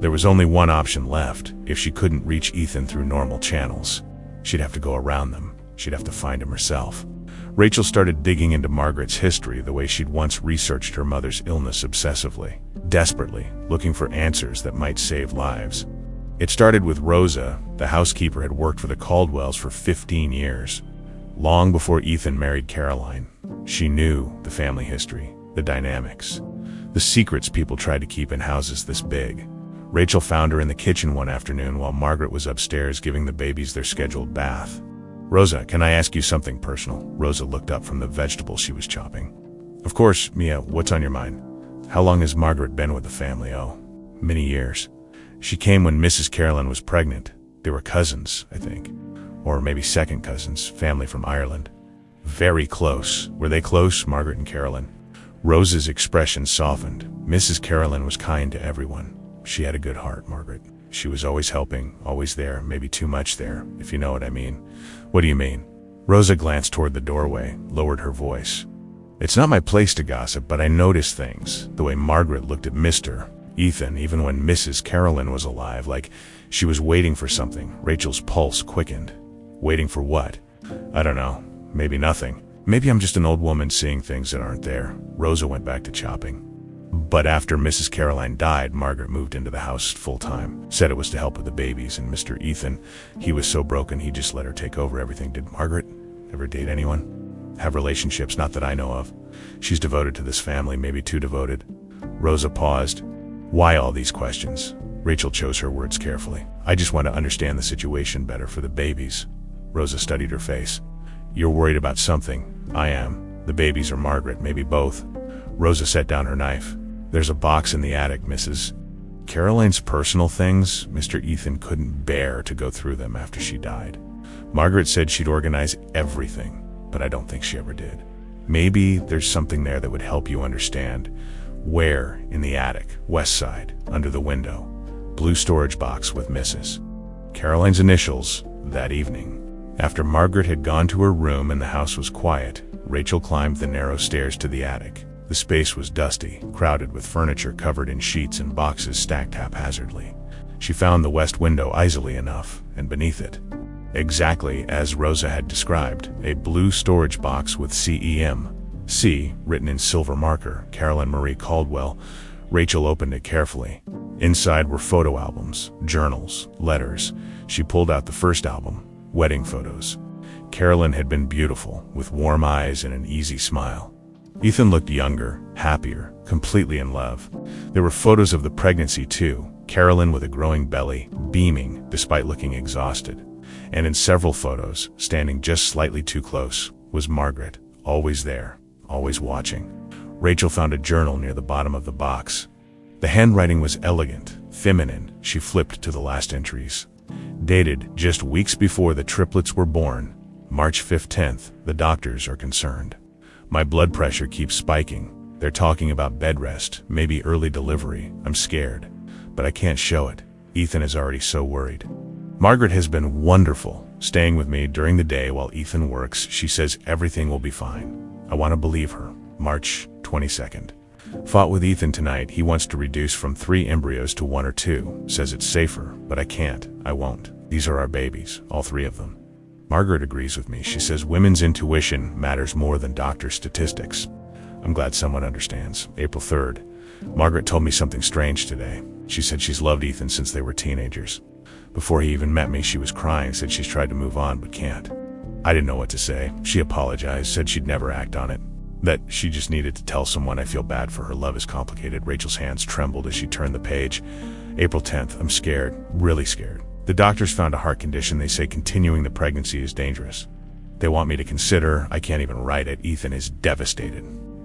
There was only one option left. If she couldn't reach Ethan through normal channels, she'd have to go around them. She'd have to find him herself. Rachel started digging into Margaret's history the way she'd once researched her mother's illness obsessively, desperately, looking for answers that might save lives. It started with Rosa. The housekeeper had worked for the Caldwells for 15 years. Long before Ethan married Caroline, she knew the family history, the dynamics, the secrets people tried to keep in houses this big. Rachel found her in the kitchen one afternoon while Margaret was upstairs giving the babies their scheduled bath. "Rosa, can I ask you something personal?" Rosa looked up from the vegetables she was chopping. "Of course, Mia, what's on your mind?" "How long has Margaret been with the family?" "Oh, many years. She came when Mrs. Caroline was pregnant. They were cousins, I think. Or maybe second cousins, family from Ireland." "Very close. Were they close, Margaret and Caroline?" Rosa's expression softened. "Mrs. Caroline was kind to everyone. She had a good heart, Margaret. She was always helping, always there, maybe too much there, if you know what I mean." "What do you mean?" Rosa glanced toward the doorway, lowered her voice. "It's not my place to gossip, but I noticed things. The way Margaret looked at Mr. Ethan, even when Mrs. Caroline was alive, like she was waiting for something." Rachel's pulse quickened. "Waiting for what?" "I don't know. Maybe nothing. Maybe I'm just an old woman seeing things that aren't there." Rosa went back to chopping. "But after Mrs. Caroline died, Margaret moved into the house full-time. Said it was to help with the babies, and Mr. Ethan, he was so broken he just let her take over everything." "Did Margaret ever date anyone? Have relationships?" "Not that I know of. She's devoted to this family, maybe too devoted." Rosa paused. "Why all these questions?" Rachel chose her words carefully. "I just want to understand the situation better for the babies." Rosa studied her face. "You're worried about something. I am. The babies or Margaret, maybe both." Rosa set down her knife. "There's a box in the attic, Mrs. Caroline's personal things. Mr. Ethan couldn't bear to go through them after she died. Margaret said she'd organize everything, but I don't think she ever did. Maybe there's something there that would help you understand." "Where?" "In the attic, west side, under the window. Blue storage box with Mrs. Caroline's initials." That evening, after Margaret had gone to her room and the house was quiet, Rachel climbed the narrow stairs to the attic. The space was dusty, crowded with furniture covered in sheets and boxes stacked haphazardly. She found the west window easily enough, and beneath it, exactly as Rosa had described, a blue storage box with CEM. C, written in silver marker, Caroline Marie Caldwell. Rachel opened it carefully. Inside were photo albums, journals, letters. She pulled out the first album, wedding photos. Caroline had been beautiful, with warm eyes and an easy smile. Ethan looked younger, happier, completely in love. There were photos of the pregnancy too, Caroline with a growing belly, beaming despite looking exhausted. And in several photos, standing just slightly too close, was Margaret, always there, always watching. Rachel found a journal near the bottom of the box. The handwriting was elegant, feminine. She flipped to the last entries. Dated just weeks before the triplets were born, March 15th, the doctors are concerned. My blood pressure keeps spiking. They're talking about bed rest, maybe early delivery. I'm scared, but I can't show it. Ethan is already so worried. Margaret has been wonderful, staying with me during the day while Ethan works. She says everything will be fine. I want to believe her. March 22nd. Fought with Ethan tonight. He wants to reduce from 3 embryos to 1 or 2. Says it's safer, but I can't. I won't. These are our babies, all 3 of them. Margaret agrees with me. She says women's intuition matters more than doctor statistics. I'm glad someone understands. April 3rd. Margaret told me something strange today. She said she's loved Ethan since they were teenagers. Before he even met me, she was crying, said she's tried to move on but can't. I didn't know what to say. She apologized, said she'd never act on it. That she just needed to tell someone. I feel bad for her. Love is complicated. Rachel's hands trembled as she turned the page. April 10th. I'm scared. Really scared. The doctors found a heart condition. They say continuing the pregnancy is dangerous. They want me to consider. I can't even write it. Ethan is devastated.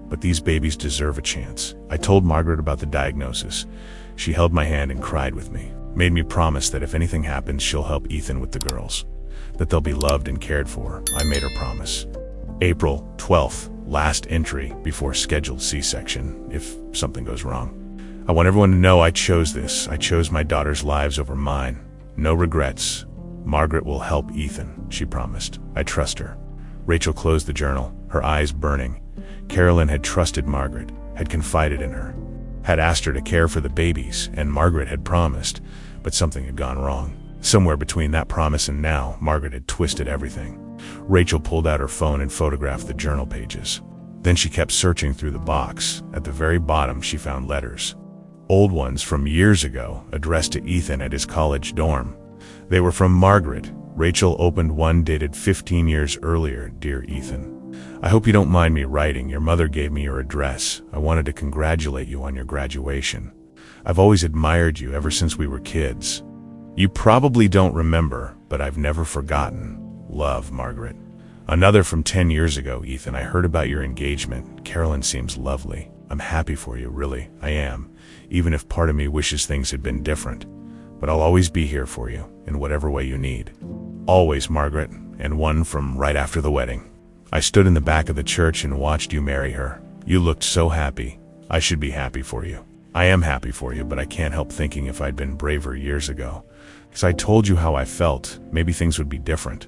But these babies deserve a chance. I told Margaret about the diagnosis. She held my hand and cried with me. Made me promise that if anything happens, she'll help Ethan with the girls. That they'll be loved and cared for. I made her promise. April 12th. Last entry before scheduled C-section, if something goes wrong. I want everyone to know I chose this. I chose my daughter's lives over mine. No regrets. Margaret will help Ethan, she promised. I trust her. Rachel closed the journal, her eyes burning. Caroline had trusted Margaret, had confided in her, had asked her to care for the babies, and Margaret had promised, but something had gone wrong. Somewhere between that promise and now, Margaret had twisted everything. Rachel pulled out her phone and photographed the journal pages. Then she kept searching through the box. At the very bottom, she found letters. Old ones from years ago, addressed to Ethan at his college dorm. They were from Margaret. Rachel opened one dated 15 years earlier. Dear Ethan, I hope you don't mind me writing. Your mother gave me your address. I wanted to congratulate you on your graduation. I've always admired you ever since we were kids. You probably don't remember, but I've never forgotten. Love, Margaret. Another from 10 years ago. Ethan, I heard about your engagement. Carolyn seems lovely. I'm happy for you, really. I am, even if part of me wishes things had been different. But I'll always be here for you, in whatever way you need. Always, Margaret. And one from right after the wedding. I stood in the back of the church and watched you marry her. You looked so happy. I should be happy for you. I am happy for you, but I can't help thinking if I'd been braver years ago. Because I told you how I felt, maybe things would be different.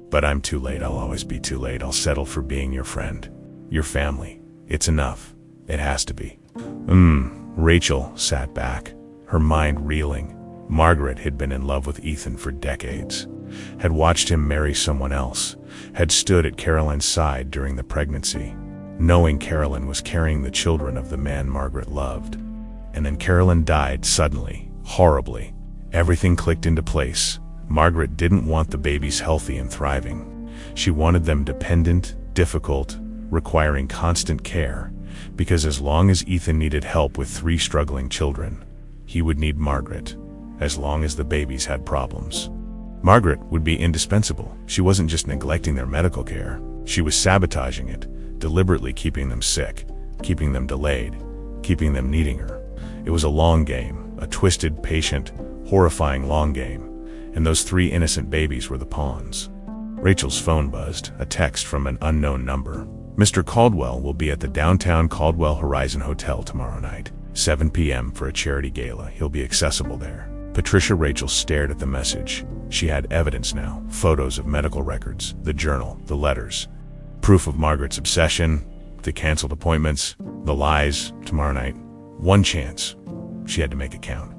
But I'm too late. I'll always be too late. I'll settle for being your friend. Your family. It's enough. It has to be. Rachel sat back, her mind reeling. Margaret had been in love with Ethan for decades, had watched him marry someone else, had stood at Carolyn's side during the pregnancy, knowing Carolyn was carrying the children of the man Margaret loved. And then Carolyn died suddenly, horribly. Everything clicked into place. Margaret didn't want the babies healthy and thriving. She wanted them dependent, difficult, requiring constant care, because as long as Ethan needed help with 3 struggling children, he would need Margaret, as long as the babies had problems. Margaret would be indispensable. She wasn't just neglecting their medical care, she was sabotaging it, deliberately keeping them sick, keeping them delayed, keeping them needing her. It was a long game, a twisted, patient, horrifying long game, and those 3 innocent babies were the pawns. Rachel's phone buzzed, a text from an unknown number. Mr. Caldwell will be at the downtown Caldwell Horizon Hotel tomorrow night, 7 p.m. for a charity gala. He'll be accessible there. Patricia. Rachel stared at the message. She had evidence now, photos of medical records, the journal, the letters, proof of Margaret's obsession, the canceled appointments, the lies, tomorrow night. One chance. She had to make it count.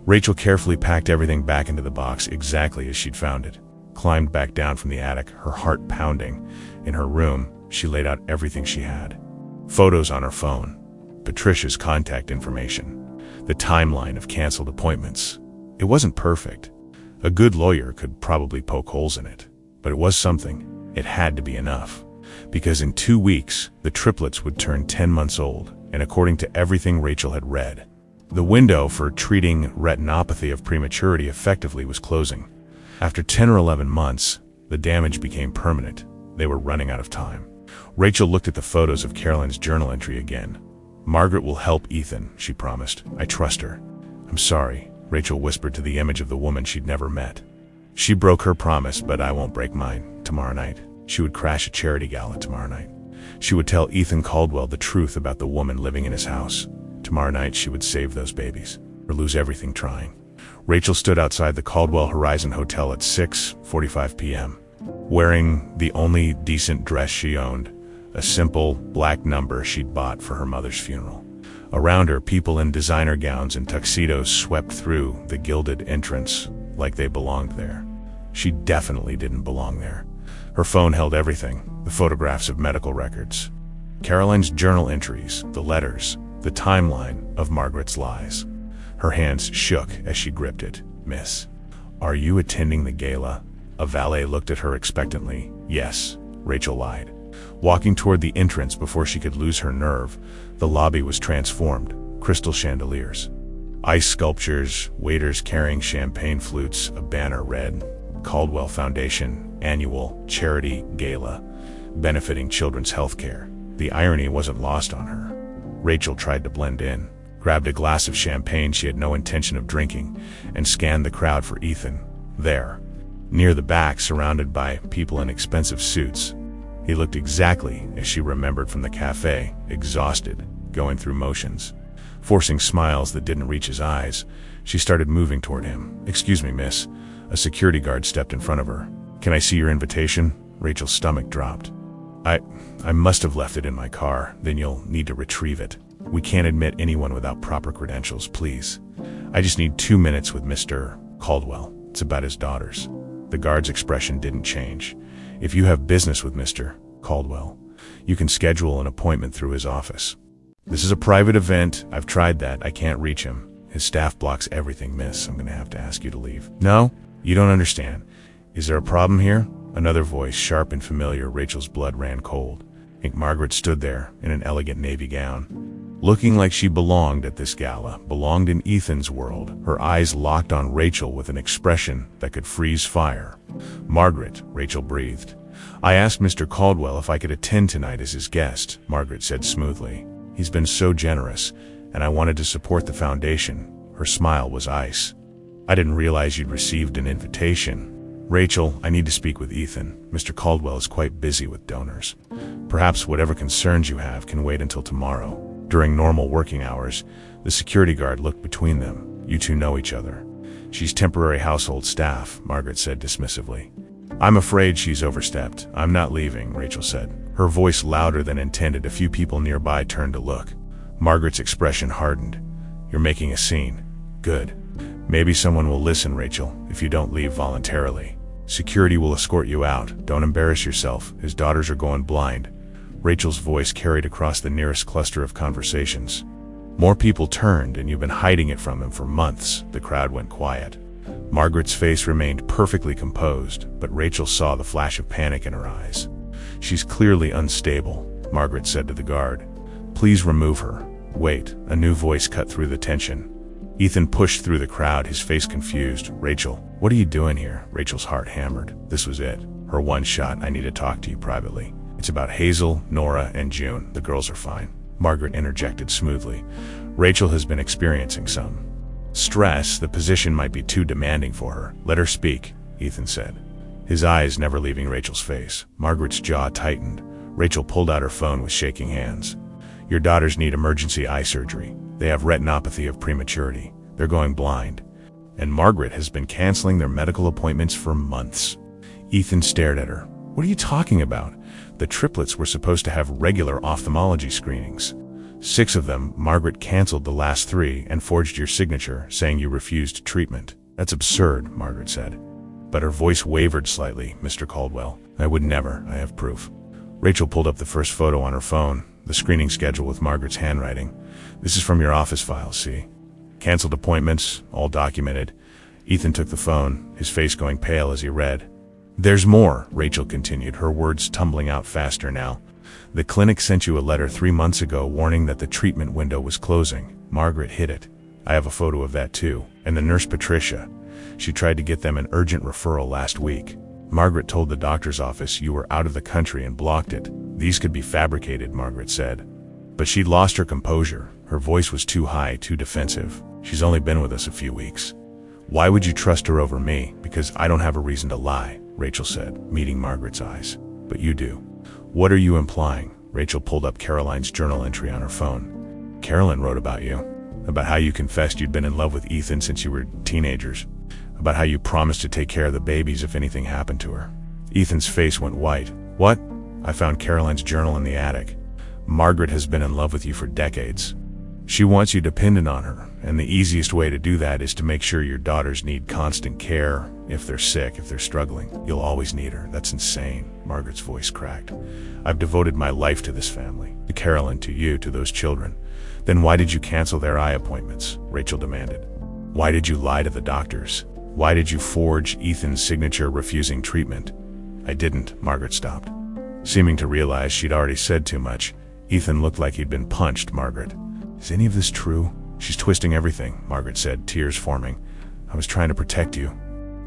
Rachel carefully packed everything back into the box exactly as she'd found it, climbed back down from the attic, her heart pounding. In her room, she laid out everything she had. Photos on her phone, Patricia's contact information, the timeline of canceled appointments. It wasn't perfect. A good lawyer could probably poke holes in it, but it was something. It had to be enough. Because in 2 weeks, the triplets would turn 10 months old, and according to everything Rachel had read, the window for treating retinopathy of prematurity effectively was closing. After 10 or 11 months, the damage became permanent. They were running out of time. Rachel looked at the photos of Carolyn's journal entry again. Margaret will help Ethan, she promised. I trust her. I'm sorry, Rachel whispered to the image of the woman she'd never met. She broke her promise, but I won't break mine. Tomorrow night, she would crash a charity gala tomorrow night. She would tell Ethan Caldwell the truth about the woman living in his house. Tomorrow night, she would save those babies, or lose everything trying. Rachel stood outside the Caldwell Horizon Hotel at 6:45 p.m., wearing the only decent dress she owned, a simple black number she'd bought for her mother's funeral. Around her, people in designer gowns and tuxedos swept through the gilded entrance like they belonged there. She definitely didn't belong there. Her phone held everything, the photographs of medical records, Carolyn's journal entries, the letters, the timeline of Margaret's lies. Her hands shook as she gripped it. Miss, are you attending the gala? A valet looked at her expectantly. Yes, Rachel lied. Walking toward the entrance before she could lose her nerve, the lobby was transformed. Crystal chandeliers, ice sculptures, waiters carrying champagne flutes, a banner read, Caldwell Foundation Annual Charity Gala, benefiting children's health care. The irony wasn't lost on her. Rachel tried to blend in, grabbed a glass of champagne she had no intention of drinking, and scanned the crowd for Ethan. There, near the back, surrounded by people in expensive suits, he looked exactly as she remembered from the café, exhausted, going through motions. Forcing smiles that didn't reach his eyes, she started moving toward him. Excuse me, miss. A security guard stepped in front of her. Can I see your invitation? Rachel's stomach dropped. I must have left it in my car. Then you'll need to retrieve it. We can't admit anyone without proper credentials, please. I just need 2 minutes with Mr. Caldwell. It's about his daughters. The guard's expression didn't change. If you have business with Mr. Caldwell, you can schedule an appointment through his office. This is a private event. I've tried that. I can't reach him. His staff blocks everything, miss. I'm gonna have to ask you to leave. No? You don't understand. Is there a problem here? Another voice, sharp and familiar. Rachel's blood ran cold. Margaret stood there in an elegant navy gown, looking like she belonged at this gala, belonged in Ethan's world. Her eyes locked on Rachel with an expression that could freeze fire. Margaret, Rachel breathed. I asked Mr. Caldwell if I could attend tonight as his guest, Margaret said smoothly. He's been so generous, and I wanted to support the foundation. Her smile was ice. I didn't realize you'd received an invitation. Rachel, I need to speak with Ethan. Mr. Caldwell is quite busy with donors. Perhaps whatever concerns you have can wait until tomorrow. During normal working hours, the security guard looked between them. You two know each other. She's temporary household staff, Margaret said dismissively. I'm afraid she's overstepped. I'm not leaving, Rachel said. Her voice louder than intended. A few people nearby turned to look. Margaret's expression hardened. You're making a scene. Good. Maybe someone will listen, Rachel, if you don't leave voluntarily. Security will escort you out. Don't embarrass yourself. His daughters are going blind. Rachel's voice carried across the nearest cluster of conversations. More people turned, and you've been hiding it from them for months. The crowd went quiet. Margaret's face remained perfectly composed, but Rachel saw the flash of panic in her eyes. She's clearly unstable, Margaret said to the guard. Please remove her. Wait, a new voice cut through the tension. Ethan pushed through the crowd, his face confused. Rachel, what are you doing here? Rachel's heart hammered. This was it. Her one shot. I need to talk to you privately. It's about Hazel, Nora, and June. The girls are fine. Margaret interjected smoothly. Rachel has been experiencing some stress. The position might be too demanding for her. Let her speak, Ethan said, his eyes never leaving Rachel's face. Margaret's jaw tightened. Rachel pulled out her phone with shaking hands. Your daughters need emergency eye surgery. They have retinopathy of prematurity. They're going blind. And Margaret has been canceling their medical appointments for months. Ethan stared at her. What are you talking about? The triplets were supposed to have regular ophthalmology screenings. 6 of them. Margaret canceled the last 3 and forged your signature, saying you refused treatment. That's absurd, Margaret said. But her voice wavered slightly. Mr. Caldwell, I would never. I have proof. Rachel pulled up the first photo on her phone, the screening schedule with Margaret's handwriting. This is from your office files, see? Canceled appointments, all documented. Ethan took the phone, his face going pale as he read. There's more, Rachel continued, her words tumbling out faster now. The clinic sent you a letter 3 months ago warning that the treatment window was closing. Margaret hid it. I have a photo of that too. And the nurse Patricia. She tried to get them an urgent referral last week. Margaret told the doctor's office you were out of the country and blocked it. These could be fabricated, Margaret said. But she'd lost her composure. Her voice was too high, too defensive. She's only been with us a few weeks. Why would you trust her over me? Because I don't have a reason to lie, Rachel said, meeting Margaret's eyes. But you do. What are you implying? Rachel pulled up Caroline's journal entry on her phone. Caroline wrote about you. About how you confessed you'd been in love with Ethan since you were teenagers. About how you promised to take care of the babies if anything happened to her. Ethan's face went white. What? I found Caroline's journal in the attic. Margaret has been in love with you for decades. She wants you dependent on her, and the easiest way to do that is to make sure your daughters need constant care. If they're sick, if they're struggling, you'll always need her. That's insane. Margaret's voice cracked. I've devoted my life to this family, to Caroline, to you, to those children. Then why did you cancel their eye appointments? Rachel demanded. Why did you lie to the doctors? Why did you forge Ethan's signature refusing treatment? I didn't. Margaret stopped. Seeming to realize she'd already said too much, Ethan looked like he'd been punched. Margaret. Is any of this true? She's twisting everything, Margaret said, tears forming. I was trying to protect you.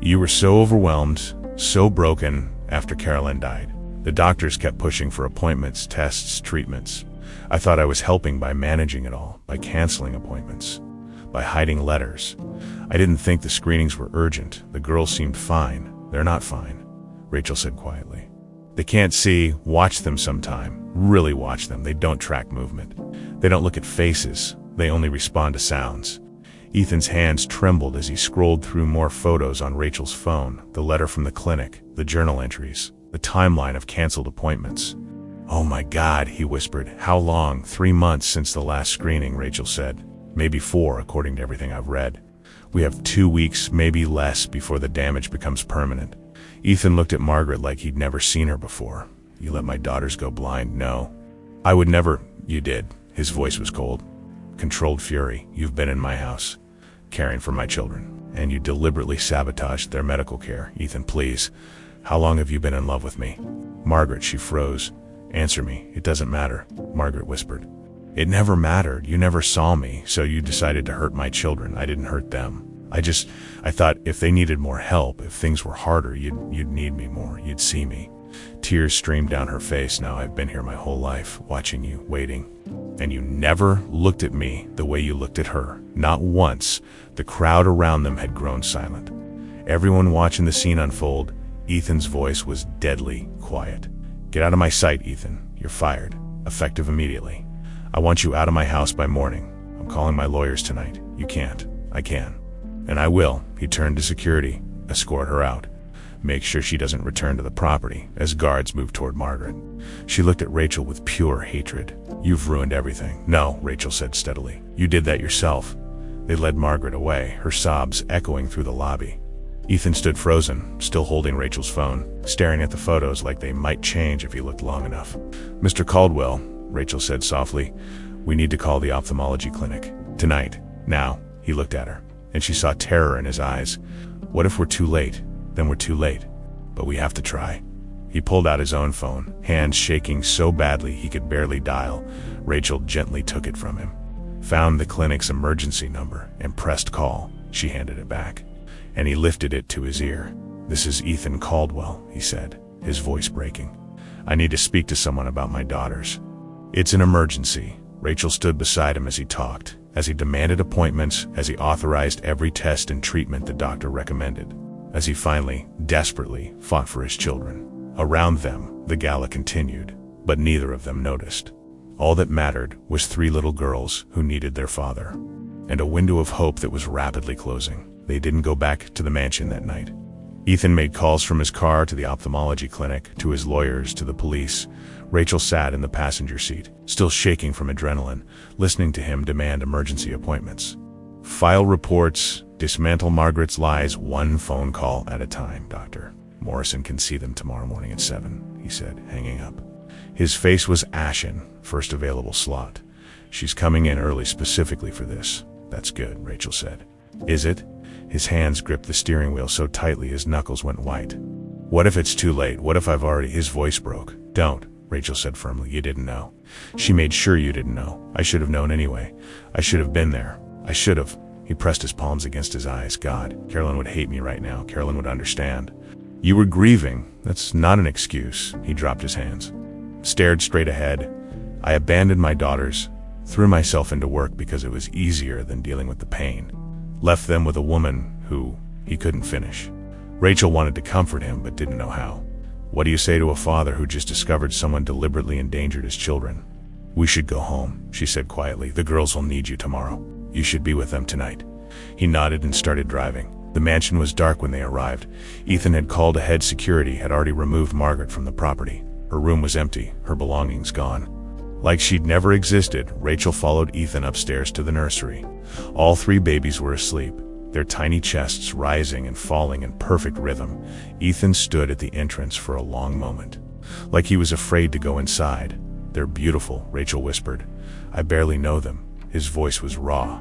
You were so overwhelmed, so broken after Caroline died. The doctors kept pushing for appointments, tests, treatments. I thought I was helping by managing it all, by canceling appointments, by hiding letters. I didn't think the screenings were urgent. The girls seemed fine. They're not fine, Rachel said quietly. They can't see. Watch them sometime. Really watch them. They don't track movement. They don't look at faces. They only respond to sounds. Ethan's hands trembled as he scrolled through more photos on Rachel's phone, the letter from the clinic, the journal entries, the timeline of canceled appointments. Oh my God, he whispered. How long? 3 months since the last screening, Rachel said. Maybe 4, according to everything I've read. We have 2 weeks, maybe less, before the damage becomes permanent. Ethan looked at Margaret like he'd never seen her before. You let my daughters go blind? No. I would never. You did. His voice was cold. Controlled fury. You've been in my house, caring for my children, and you deliberately sabotaged their medical care. Ethan, please. How long have you been in love with me? Margaret, she froze. Answer me. It doesn't matter, Margaret whispered. It never mattered. You never saw me, so you decided to hurt my children. I didn't hurt them. I thought if they needed more help, if things were harder, you'd need me more. You'd see me. Tears streamed down her face. Now I've been here my whole life, watching you, waiting. And you never looked at me the way you looked at her. Not once. The crowd around them had grown silent. Everyone watching the scene unfold, Ethan's voice was deadly quiet. Get out of my sight, Ethan. You're fired. Effective immediately. I want you out of my house by morning. I'm calling my lawyers tonight. You can't. I can. And I will. He turned to security. Escort her out. Make sure she doesn't return to the property, as guards moved toward Margaret. She looked at Rachel with pure hatred. You've ruined everything. No, Rachel said steadily. You did that yourself. They led Margaret away, her sobs echoing through the lobby. Ethan stood frozen, still holding Rachel's phone, staring at the photos like they might change if he looked long enough. Mr. Caldwell, Rachel said softly, we need to call the ophthalmology clinic. Tonight. Now. He looked at her, and she saw terror in his eyes. What if we're too late? Then we're too late. But we have to try. He pulled out his own phone, hands shaking so badly he could barely dial. Rachel gently took it from him, found the clinic's emergency number, and pressed call. She handed it back, and he lifted it to his ear. This is Ethan Caldwell, he said, his voice breaking. I need to speak to someone about my daughters. It's an emergency. Rachel stood beside him as he talked, as he demanded appointments, as he authorized every test and treatment the doctor recommended, as he finally, desperately, fought for his children. Around them, the gala continued, but neither of them noticed. All that mattered was 3 little girls who needed their father, and a window of hope that was rapidly closing. They didn't go back to the mansion that night. Ethan made calls from his car to the ophthalmology clinic, to his lawyers, to the police. Rachel sat in the passenger seat, still shaking from adrenaline, listening to him demand emergency appointments. File reports, dismantle Margaret's lies, 1 phone call at a time, Doctor. Morrison can see them tomorrow morning at 7, he said, hanging up. His face was ashen. First available slot. She's coming in early specifically for this. That's good, Rachel said. Is it? His hands gripped the steering wheel so tightly his knuckles went white. What if it's too late? What if I've already... His voice broke. Don't, Rachel said firmly. You didn't know. She made sure you didn't know. I should have known anyway. I should have been there. I should have. He pressed his palms against his eyes. God, Carolyn would hate me right now. Carolyn would understand. You were grieving. That's not an excuse. He dropped his hands, stared straight ahead. I abandoned my daughters, threw myself into work because it was easier than dealing with the pain. Left them with a woman who he couldn't finish. Rachel wanted to comfort him, but didn't know how. What do you say to a father who just discovered someone deliberately endangered his children? We should go home, she said quietly. The girls will need you tomorrow. You should be with them tonight. He nodded and started driving. The mansion was dark when they arrived. Ethan had called ahead. Security had already removed Margaret from the property. Her room was empty, her belongings gone. Like she'd never existed, Rachel followed Ethan upstairs to the nursery. All 3 babies were asleep, their tiny chests rising and falling in perfect rhythm. Ethan stood at the entrance for a long moment, like he was afraid to go inside. They're beautiful, Rachel whispered. I barely know them. His voice was raw.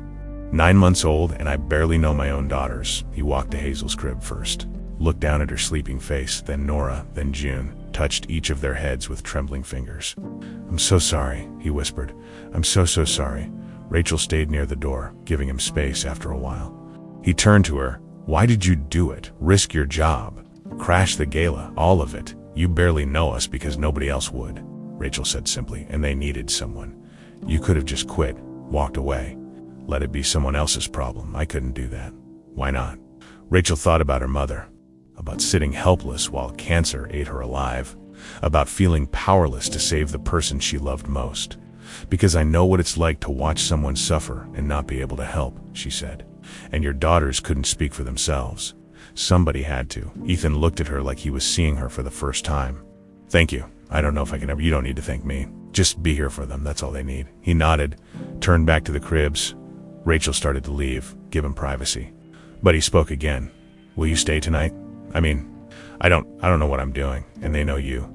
9 months old, and I barely know my own daughters. He walked to Hazel's crib first, looked down at her sleeping face, then Nora, then June, touched each of their heads with trembling fingers. I'm so sorry, he whispered. I'm so sorry. Rachel stayed near the door, giving him space after a while. He turned to her. Why did you do it? Risk your job? Crash the gala? All of it? You barely know us because nobody else would, Rachel said simply, and they needed someone. You could have just quit, walked away. Let it be someone else's problem. I couldn't do that. Why not? Rachel thought about her mother, about sitting helpless while cancer ate her alive, about feeling powerless to save the person she loved most. Because I know what it's like to watch someone suffer and not be able to help, she said. And your daughters couldn't speak for themselves. Somebody had to. Ethan looked at her like he was seeing her for the first time. Thank you. I don't know if I can ever... You don't need to thank me. Just be here for them. That's all they need. He nodded, turned back to the cribs. Rachel started to leave, give him privacy. But he spoke again. Will you stay tonight? I mean, I don't know what I'm doing, and they know you.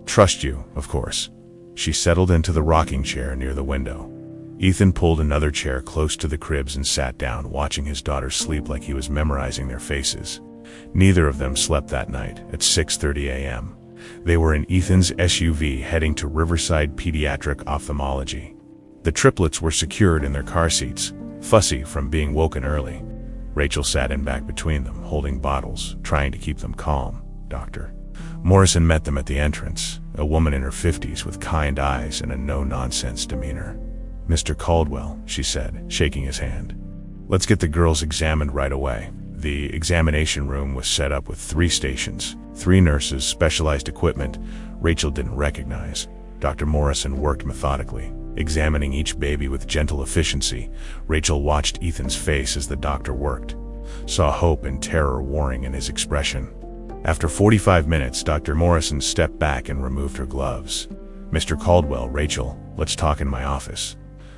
Trust you, of course. She settled into the rocking chair near the window. Ethan pulled another chair close to the cribs and sat down, watching his daughter sleep like he was memorizing their faces. Neither of them slept that night. At 6:30 a.m., they were in Ethan's SUV heading to Riverside Pediatric Ophthalmology. The triplets were secured in their car seats, fussy from being woken early. Rachel sat in back between them, holding bottles, trying to keep them calm. Doctor Morrison met them at the entrance, a woman in her 50s with kind eyes and a no-nonsense demeanor. "Mr. Caldwell," she said, shaking his hand. "Let's get the girls examined right away." The examination room was set up with 3 stations, 3 nurses, specialized equipment Rachel didn't recognize. Dr. Morrison worked methodically, examining each baby with gentle efficiency. Rachel watched Ethan's face as the doctor worked, saw hope and terror warring in his expression. After 45 minutes, Dr. Morrison stepped back and removed her gloves. "Mr. Caldwell, Rachel, let's talk in my office."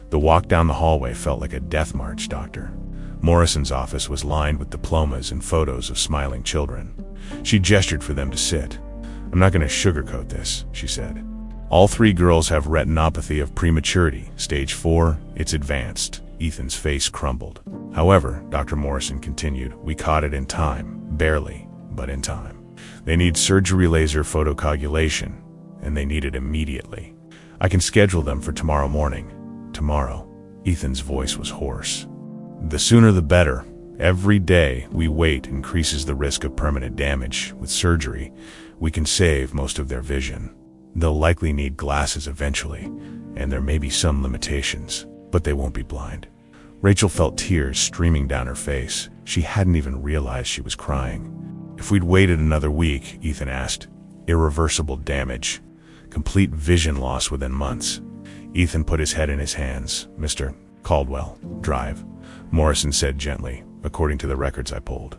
The walk down the hallway felt like a death march. Dr. Morrison's office was lined with diplomas and photos of smiling children. She gestured for them to sit. "I'm not going to sugarcoat this," she said. "All 3 girls have retinopathy of prematurity, stage 4, it's advanced." Ethan's face crumbled. "However," Dr. Morrison continued, "we caught it in time, barely, but in time. They need surgery, laser photocoagulation, and they need it immediately. I can schedule them for tomorrow morning." "Tomorrow?" Ethan's voice was hoarse. "The sooner the better. Every day we wait increases the risk of permanent damage. With surgery, we can save most of their vision. They'll likely need glasses eventually, and there may be some limitations, but they won't be blind." Rachel felt tears streaming down her face. She hadn't even realized she was crying. "If we'd waited another week," Ethan asked. "Irreversible damage. Complete vision loss within months." Ethan put his head in his hands. "Mr. Caldwell, drive," Morrison said gently. "According to the records I pulled,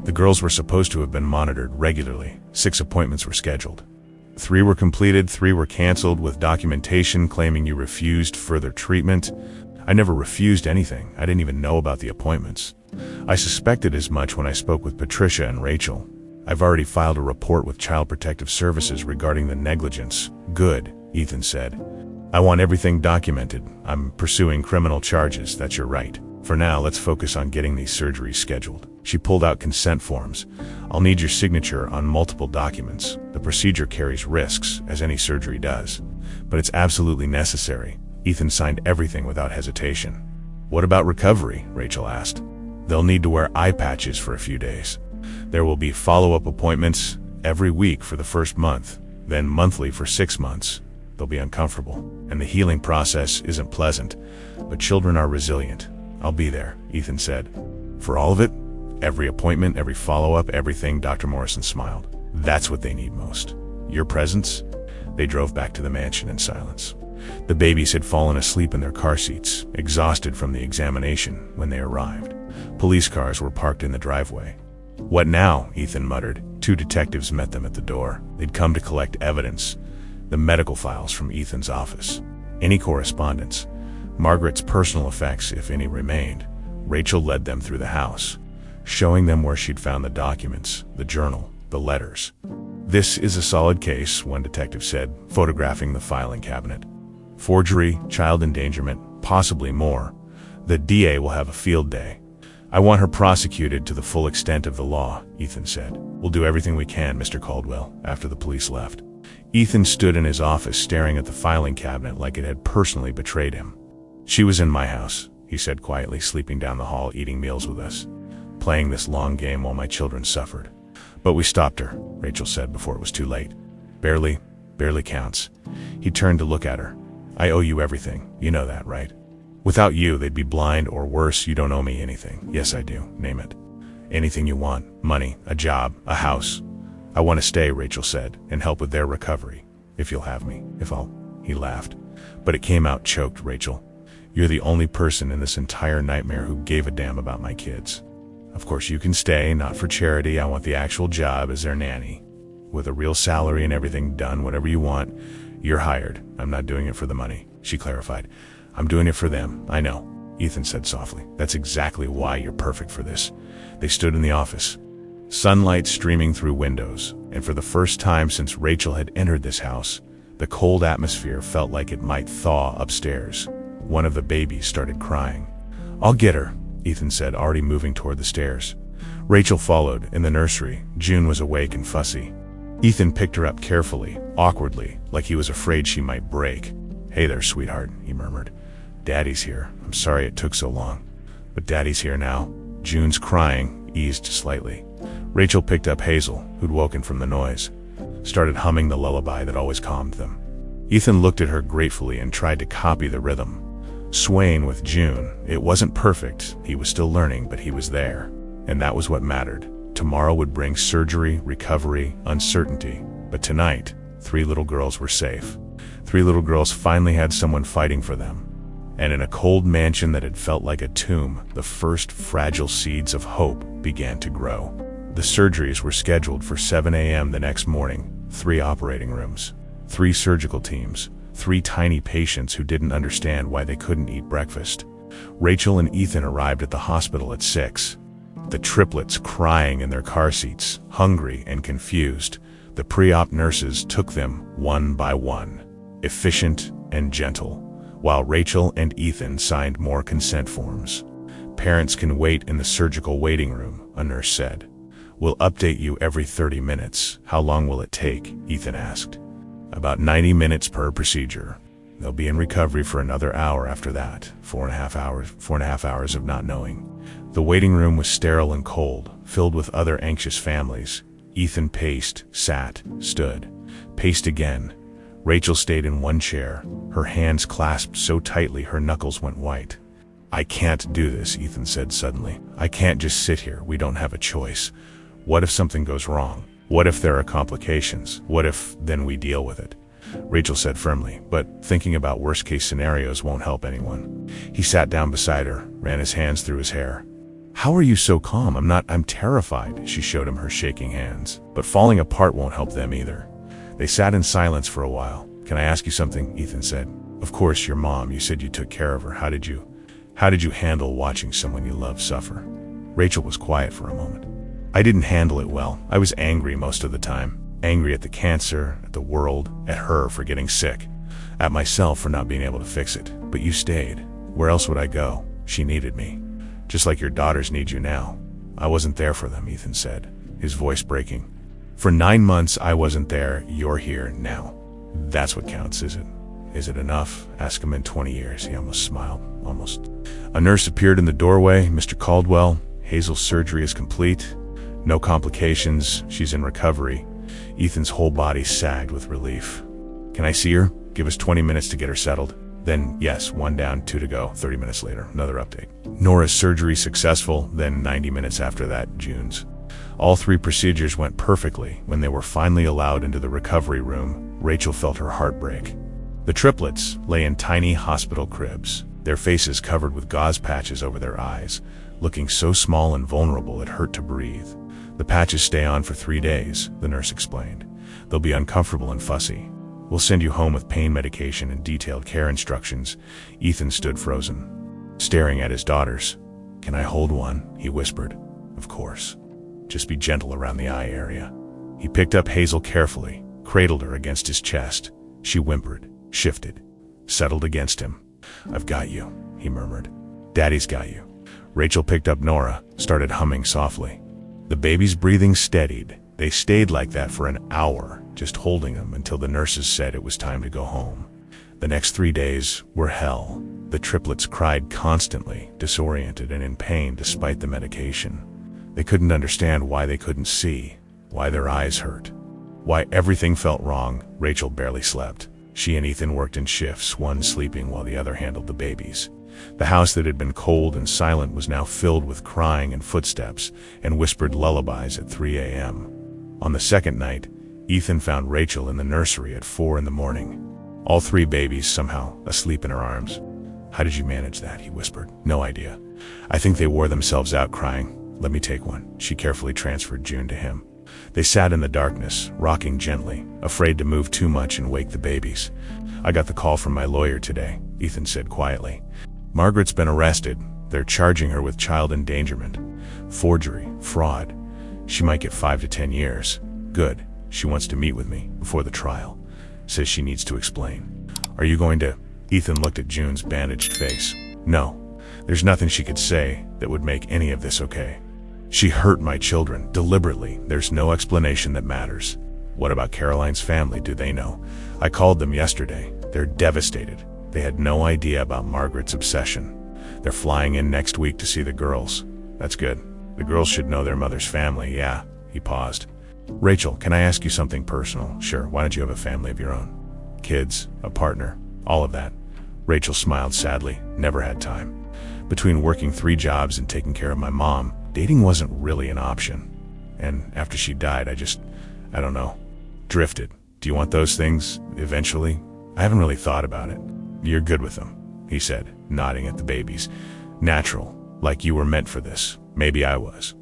the girls were supposed to have been monitored regularly. 6 appointments were scheduled. 3 were completed, 3 were canceled with documentation claiming you refused further treatment." "I never refused anything. I didn't even know about the appointments. I suspected as much when I spoke with Patricia and Rachel. I've already filed a report with Child Protective Services regarding the negligence." "Good," Ethan said. "I want everything documented. I'm pursuing criminal charges, that's your right. For now, let's focus on getting these surgeries scheduled." She pulled out consent forms. "I'll need your signature on multiple documents. The procedure carries risks, as any surgery does, but it's absolutely necessary." Ethan signed everything without hesitation. "What about recovery?" Rachel asked. "They'll need to wear eye patches for a few days. There will be follow-up appointments every week for the first month, then monthly for 6 months. They'll be uncomfortable, and the healing process isn't pleasant, but children are resilient." "I'll be there," Ethan said. "For all of it? Every appointment, every follow-up, everything?" Dr. Morrison smiled. "That's what they need most. Your presence." They drove back to the mansion in silence. The babies had fallen asleep in their car seats, exhausted from the examination, when they arrived. Police cars were parked in the driveway. "What now?" Ethan muttered. 2 detectives met them at the door. They'd come to collect evidence, the medical files from Ethan's office, any correspondence, Margaret's personal effects, if any remained. Rachel led them through the house, showing them where she'd found the documents, the journal, the letters. "This is a solid case," one detective said, photographing the filing cabinet. "Forgery, child endangerment, possibly more. The DA will have a field day. I want her prosecuted to the full extent of the law," Ethan said. "We'll do everything we can, Mr. Caldwell." After the police left, Ethan stood in his office staring at the filing cabinet like it had personally betrayed him. "She was in my house," he said quietly, sleeping down the hall, eating meals with us, playing this long game while my children suffered. "But we stopped her," Rachel said before it was too late. Barely counts." He turned to look at her. "I owe you everything. You know that, right? Without you, they'd be blind, or worse. You don't owe me anything." "Yes, I do. Name it." "Anything you want. Money, a job, a house." "I want to stay," Rachel said, "and help with their recovery. If you'll have me. If I'll..." He laughed, but it came out choked. "Rachel, you're the only person in this entire nightmare who gave a damn about my kids. Of course you can stay, not for charity. I want the actual job as their nanny, with a real salary and everything done, whatever you want. You're hired. I'm not doing it for the money," she clarified. "I'm doing it for them." "I know," Ethan said softly. "That's exactly why you're perfect for this." They stood in the office, sunlight streaming through windows, and for the first time since Rachel had entered this house, the cold atmosphere felt like it might thaw upstairs. one of the babies started crying. "I'll get her," Ethan said, already moving toward the stairs. Rachel followed. In the nursery, June was awake and fussy. Ethan picked her up carefully, awkwardly, like he was afraid she might break. "Hey there, sweetheart," he murmured. "Daddy's here. I'm sorry it took so long. But Daddy's here now." June's crying eased slightly. Rachel picked up Hazel, who'd woken from the noise, started humming the lullaby that always calmed them. Ethan looked at her gratefully and tried to copy the rhythm. Swaying with June, it wasn't perfect, he was still learning, but he was there. And that was what mattered. Tomorrow would bring surgery, recovery, uncertainty. But tonight, 3 little girls were safe. 3 little girls finally had someone fighting for them. And in a cold mansion that had felt like a tomb, the first fragile seeds of hope began to grow. The surgeries were scheduled for 7 a.m. the next morning. 3 operating rooms, 3 surgical teams, 3 tiny patients who didn't understand why they couldn't eat breakfast. Rachel and Ethan arrived at the hospital at 6. The triplets crying in their car seats, hungry and confused. The pre-op nurses took them one by one, efficient and gentle, while Rachel and Ethan signed more consent forms. "Parents can wait in the surgical waiting room," a nurse said. "We'll update you every 30 minutes. How long will it take?" Ethan asked. "About 90 minutes per procedure. They'll be in recovery for another hour after that. 4.5 hours of not knowing." The waiting room was sterile and cold, filled with other anxious families. Ethan paced, sat, stood, paced again. Rachel stayed in one chair, her hands clasped so tightly her knuckles went white. "I can't do this," Ethan said suddenly. "I can't just sit here. We don't have a choice. What if something goes wrong? What if there are complications? What if then we deal with it?" Rachel said firmly, "But thinking about worst-case scenarios won't help anyone." He sat down beside her, ran his hands through his hair. "How are you so calm?" I'm terrified," she showed him her shaking hands. "But falling apart won't help them either." They sat in silence for a while. "Can I ask you something?" Ethan said. "Of course, your mom, you said you took care of her. How did you handle watching someone you love suffer?" Rachel was quiet for a moment. "I didn't handle it well. I was angry most of the time. Angry at the cancer, at the world, at her for getting sick, at myself for not being able to fix it. But you stayed. Where else would I go? She needed me. Just like your daughters need you now." "I wasn't there for them," Ethan said, his voice breaking. "For 9 months I wasn't there. You're here now. That's what counts, is it? Is it enough? Ask him in 20 years. He almost smiled. Almost. A nurse appeared in the doorway. "Mr. Caldwell, Hazel's surgery is complete. No complications. She's in recovery." Ethan's whole body sagged with relief. "Can I see her? Give us 20 minutes to get her settled." Then, yes, 1 down, 2 to go. 30 minutes later, another update. Nora's surgery successful. Then 90 minutes after that, June's. All 3 procedures went perfectly. When they were finally allowed into the recovery room, Rachel felt her heart break. The triplets lay in tiny hospital cribs, their faces covered with gauze patches over their eyes, looking so small and vulnerable it hurt to breathe. "The patches stay on for 3 days, the nurse explained. "They'll be uncomfortable and fussy. We'll send you home with pain medication and detailed care instructions." Ethan stood frozen, staring at his daughters. "Can I hold one?" he whispered. "Of course. Just be gentle around the eye area." He picked up Hazel carefully, cradled her against his chest. She whimpered, shifted, settled against him. "I've got you," he murmured. "Daddy's got you." Rachel picked up Nora, started humming softly. The baby's breathing steadied. They stayed like that for an hour, just holding them until the nurses said it was time to go home. The next 3 days were hell. The triplets cried constantly, disoriented and in pain despite the medication. They couldn't understand why they couldn't see, why their eyes hurt, why everything felt wrong. Rachel barely slept. She and Ethan worked in shifts, one sleeping while the other handled the babies. The house that had been cold and silent was now filled with crying and footsteps and whispered lullabies at 3 a.m. On the second night, Ethan found Rachel in the nursery at 4 in the morning. All 3 babies somehow asleep in her arms. "How did you manage that?" he whispered. "No idea. I think they wore themselves out crying. Let me take one." She carefully transferred June to him. They sat in the darkness, rocking gently, afraid to move too much and wake the babies. "I got the call from my lawyer today," Ethan said quietly. "Margaret's been arrested. They're charging her with child endangerment, forgery, fraud. She might get 5 to 10 years. Good. She wants to meet with me before the trial. Says she needs to explain." "Are you going to?" Ethan looked at June's bandaged face. No, there's nothing she could say that would make any of this okay. She hurt my children, deliberately. There's no explanation that matters. What about Caroline's family? Do they know? I called them yesterday. They're devastated. They had no idea about Margaret's obsession. They're flying in next week to see the girls. That's good. The girls should know their mother's family, yeah. He paused. Rachel, can I ask you something personal? Sure, why don't you have a family of your own? Kids, a partner, all of that. Rachel smiled sadly. Never had time. Between working 3 jobs and taking care of my mom, dating wasn't really an option. And after she died, I don't know, drifted. Do you want those things, eventually? I haven't really thought about it. You're good with them, he said, nodding at the babies. Natural, like you were meant for this. Maybe I was.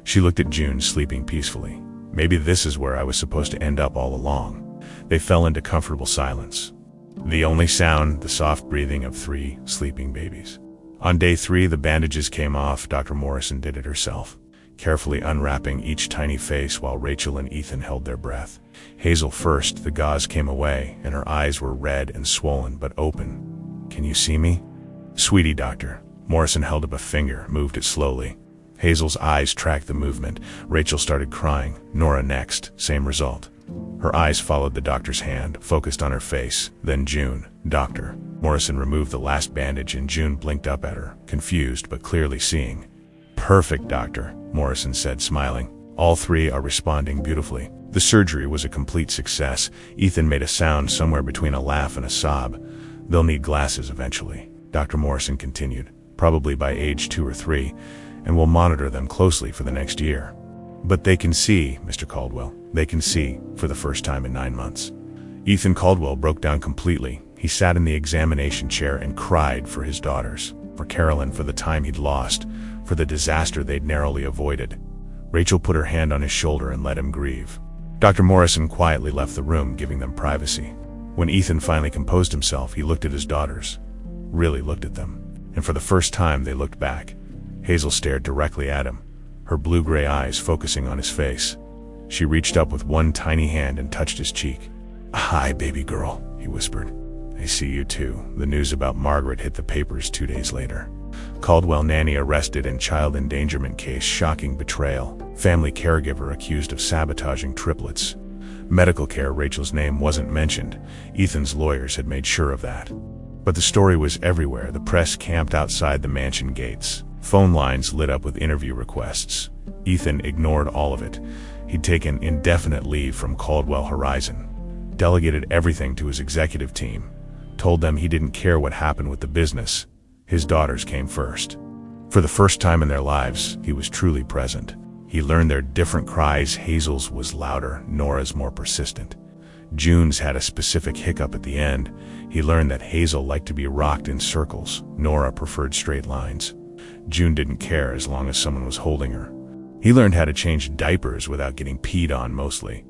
She looked at June, sleeping peacefully. Maybe this is where I was supposed to end up all along. They fell into comfortable silence. The only sound, the soft breathing of 3 sleeping babies. On day 3, the bandages came off. Dr. Morrison did it herself, carefully unwrapping each tiny face while Rachel and Ethan held their breath. Hazel first. The gauze came away, and her eyes were red and swollen, but open. Can you see me? Sweetie, doctor. Morrison held up a finger, moved it slowly. Hazel's eyes tracked the movement. Rachel started crying. Nora next, same result. Her eyes followed the doctor's hand, focused on her face. Then June. Doctor. Morrison removed the last bandage and June blinked up at her, confused but clearly seeing. Perfect, doctor, Morrison said, smiling. All 3 are responding beautifully. The surgery was a complete success. Ethan made a sound somewhere between a laugh and a sob. They'll need glasses eventually, Dr. Morrison continued, probably by age 2 or 3, and we'll monitor them closely for the next year. But they can see, Mr. Caldwell. They can see, for the first time in 9 months. Ethan Caldwell broke down completely. He sat in the examination chair and cried for his daughters, for Carolyn, for the time he'd lost, for the disaster they'd narrowly avoided. Rachel put her hand on his shoulder and let him grieve. Dr. Morrison quietly left the room, giving them privacy. When Ethan finally composed himself, he looked at his daughters, really looked at them, and for the first time they looked back. Hazel stared directly at him, her blue-gray eyes focusing on his face. She reached up with one tiny hand and touched his cheek. "Hi, baby girl," he whispered. "I see you too." The news about Margaret hit the papers 2 days later. Caldwell nanny arrested in child endangerment case, shocking betrayal. Family caregiver accused of sabotaging triplets. Medical care, Rachel's name wasn't mentioned. Ethan's lawyers had made sure of that. But the story was everywhere. The press camped outside the mansion gates. Phone lines lit up with interview requests. Ethan ignored all of it. He'd taken indefinite leave from Caldwell Horizon, delegated everything to his executive team, told them he didn't care what happened with the business. His daughters came first. For the first time in their lives, he was truly present. He learned their different cries. Hazel's was louder, Nora's more persistent. June's had a specific hiccup at the end. He learned that Hazel liked to be rocked in circles. Nora preferred straight lines. June didn't care as long as someone was holding her. He learned how to change diapers without getting peed on, mostly.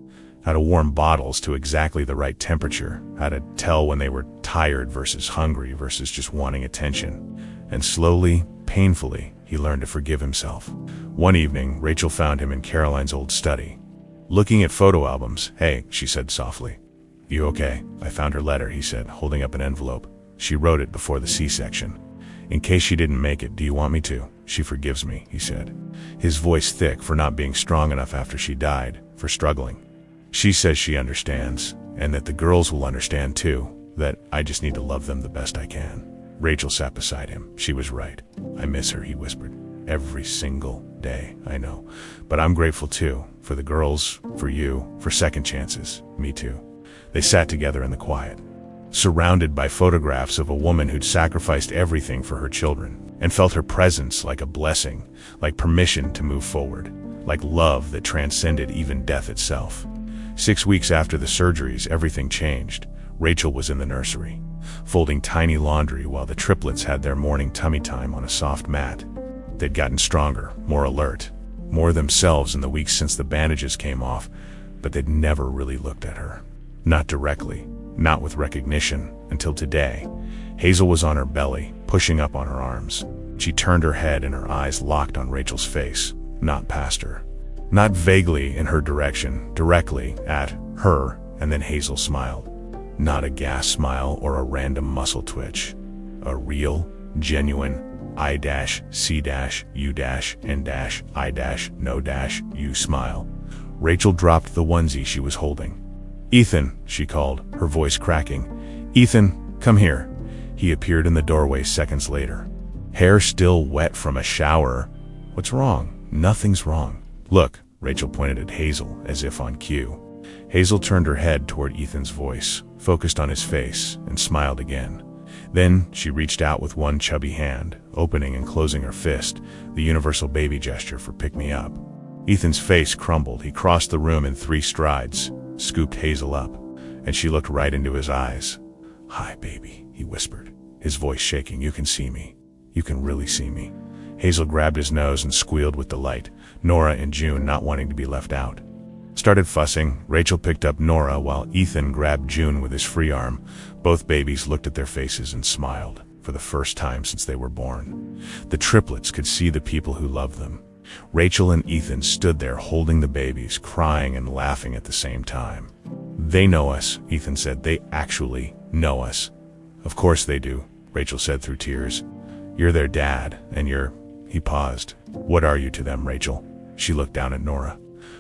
How to warm bottles to exactly the right temperature. How to tell when they were tired versus hungry versus just wanting attention. And slowly, painfully, he learned to forgive himself. One evening, Rachel found him in Caroline's old study, looking at photo albums. "Hey," she said softly. "You okay?" "I found her letter," he said, holding up an envelope. "She wrote it before the C-section. In case she didn't make it. Do you want me to?" "She forgives me," he said, his voice thick, for not being strong enough after she died, for struggling. "She says she understands, and that the girls will understand too, that I just need to love them the best I can." Rachel sat beside him. She was right. "I miss her," he whispered. "Every single day, I know. But I'm grateful too, for the girls, for you, for second chances. Me too." They sat together in the quiet, surrounded by photographs of a woman who'd sacrificed everything for her children, and felt her presence like a blessing, like permission to move forward, like love that transcended even death itself. 6 weeks after the surgeries, everything changed. Rachel was in the nursery, folding tiny laundry while the triplets had their morning tummy time on a soft mat. They'd gotten stronger, more alert, more themselves in the weeks since the bandages came off, but they'd never really looked at her. Not directly, not with recognition, until today. Hazel was on her belly, pushing up on her arms. She turned her head and her eyes locked on Rachel's face, not past her. Not vaguely in her direction, directly at her, and then Hazel smiled. Not a gas smile or a random muscle twitch. A real, genuine I-C-U-N-I-No-U smile. Rachel dropped the onesie she was holding. "Ethan," she called, her voice cracking. "Ethan, come here." He appeared in the doorway seconds later. Hair still wet from a shower. "What's wrong?" "Nothing's wrong. Look," Rachel pointed at Hazel, as if on cue. Hazel turned her head toward Ethan's voice, focused on his face, and smiled again. Then she reached out with one chubby hand, opening and closing her fist, the universal baby gesture for pick-me-up. Ethan's face crumbled. He crossed the room in 3 strides, scooped Hazel up, and she looked right into his eyes. "Hi, baby," he whispered, his voice shaking. "You can see me. You can really see me." Hazel grabbed his nose and squealed with delight, Nora and June not wanting to be left out. Started fussing. Rachel picked up Nora while Ethan grabbed June with his free arm. Both babies looked at their faces and smiled, for the first time since they were born. The triplets could see the people who loved them. Rachel and Ethan stood there holding the babies, crying and laughing at the same time. "They know us," Ethan said. "They actually know us." "Of course they do," Rachel said through tears. "You're their dad, and you're—" He paused. "What are you to them, Rachel?" She looked down at Nora,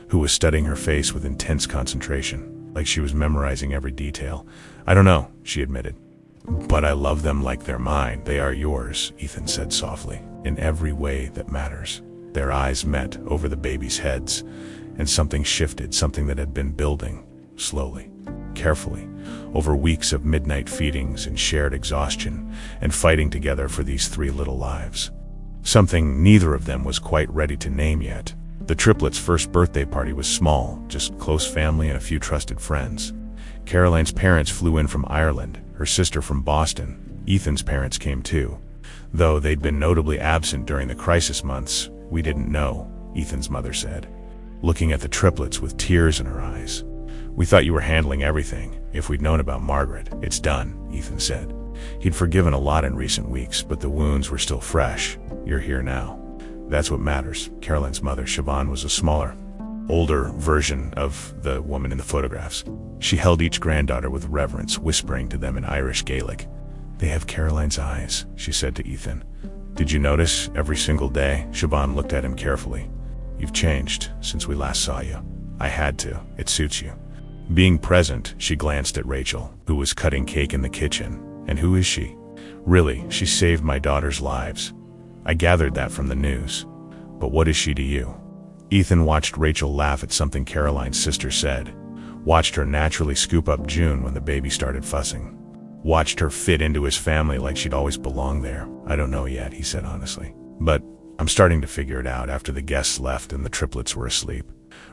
who was studying her face with intense concentration, like she was memorizing every detail. "I don't know," she admitted. "But I love them like they're mine. They are yours," Ethan said softly, "in every way that matters." Their eyes met over the babies' heads, and something shifted, something that had been building, slowly, carefully, over weeks of midnight feedings and shared exhaustion, and fighting together for these 3 little lives. Something neither of them was quite ready to name yet. The triplets' first birthday party was small, just close family and a few trusted friends. Caroline's parents flew in from Ireland, her sister from Boston. Ethan's parents came too. Though they'd been notably absent during the crisis months, we didn't know, Ethan's mother said, looking at the triplets with tears in her eyes. "We thought you were handling everything. If we'd known about Margaret, it's done," Ethan said. He'd forgiven a lot in recent weeks, but the wounds were still fresh. "You're here now. That's what matters." Caroline's mother, Siobhan, was a smaller, older version of the woman in the photographs. She held each granddaughter with reverence, whispering to them in Irish Gaelic. "They have Caroline's eyes," she said to Ethan. "Did you notice every single day?" Siobhan looked at him carefully. "You've changed since we last saw you." "I had to. It suits you." Being present, she glanced at Rachel, who was cutting cake in the kitchen. "And who is she?" "Really, she saved my daughter's lives. I gathered that from the news. But what is she to you?" Ethan watched Rachel laugh at something Caroline's sister said. Watched her naturally scoop up June when the baby started fussing. Watched her fit into his family like she'd always belonged there. "I don't know yet," he said honestly. "But I'm starting to figure it out." After the guests left and the triplets were asleep,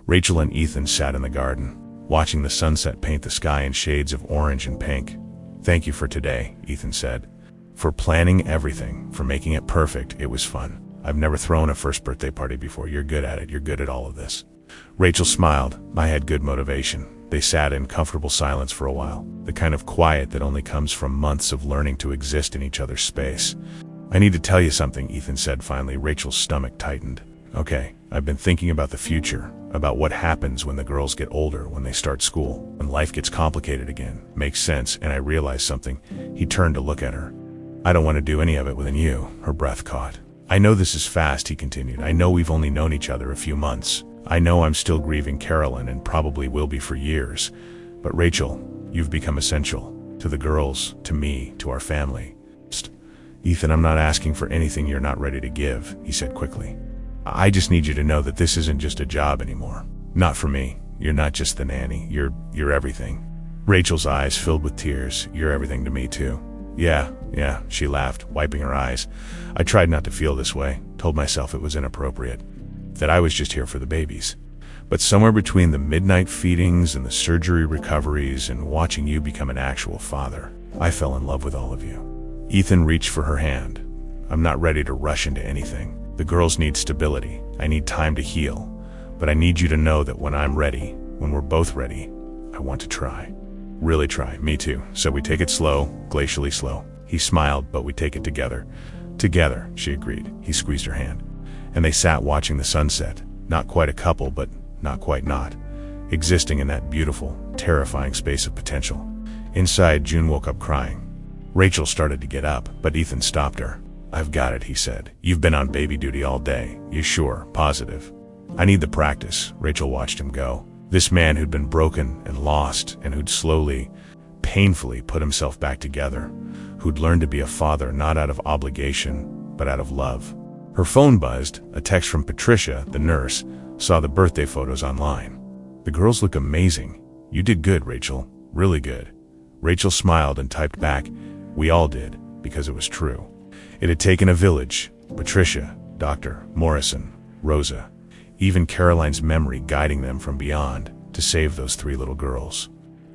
Rachel and Ethan sat in the garden, watching the sunset paint the sky in shades of orange and pink. "Thank you for today," Ethan said. "For planning everything, for making it perfect. It was fun. I've never thrown a first birthday party before. You're good at it. You're good at all of this." Rachel smiled. "I had good motivation." They sat in comfortable silence for a while, the kind of quiet that only comes from months of learning to exist in each other's space. "I need to tell you something," Ethan said finally. Rachel's stomach tightened. "Okay, I've been thinking about the future, about what happens when the girls get older, when they start school, when life gets complicated again. Makes sense, and I realized something." He turned to look at her. "I don't want to do any of it within you." Her breath caught. "I know this is fast," he continued. "I know we've only known each other a few months. I know I'm still grieving Caroline and probably will be for years. But Rachel, you've become essential. To the girls, to me, to our family." Psst. "Ethan, I'm not asking for anything you're not ready to give," he said quickly. "I just need you to know that this isn't just a job anymore. Not for me. You're not just the nanny. You're everything." Rachel's eyes filled with tears. "You're everything to me too." Yeah, she laughed, wiping her eyes. "I tried not to feel this way, told myself it was inappropriate, that I was just here for the babies. But somewhere between the midnight feedings and the surgery recoveries and watching you become an actual father, I fell in love with all of you." Ethan reached for her hand. "I'm not ready to rush into anything. The girls need stability. I need time to heal. But I need you to know that when I'm ready, when we're both ready, I want to try. Really try." "Me too. So we take it slow, glacially slow." He smiled. "But we take it together." "Together," she agreed. He squeezed her hand. And they sat watching the sunset. Not quite a couple, but not quite not. Existing in that beautiful, terrifying space of potential. Inside, June woke up crying. Rachel started to get up, but Ethan stopped her. "I've got it," he said. "You've been on baby duty all day. You sure? Positive?" "I need the practice." Rachel watched him go. This man who'd been broken and lost, and who'd slowly, painfully put himself back together, who'd learned to be a father not out of obligation, but out of love. Her phone buzzed. A text from Patricia, the nurse, saw the birthday photos online. "The girls look amazing. You did good, Rachel. Really good." Rachel smiled and typed back, "We all did," because it was true. It had taken a village. Patricia, Dr. Morrison, Rosa, even Caroline's memory guiding them from beyond to save those 3 little girls.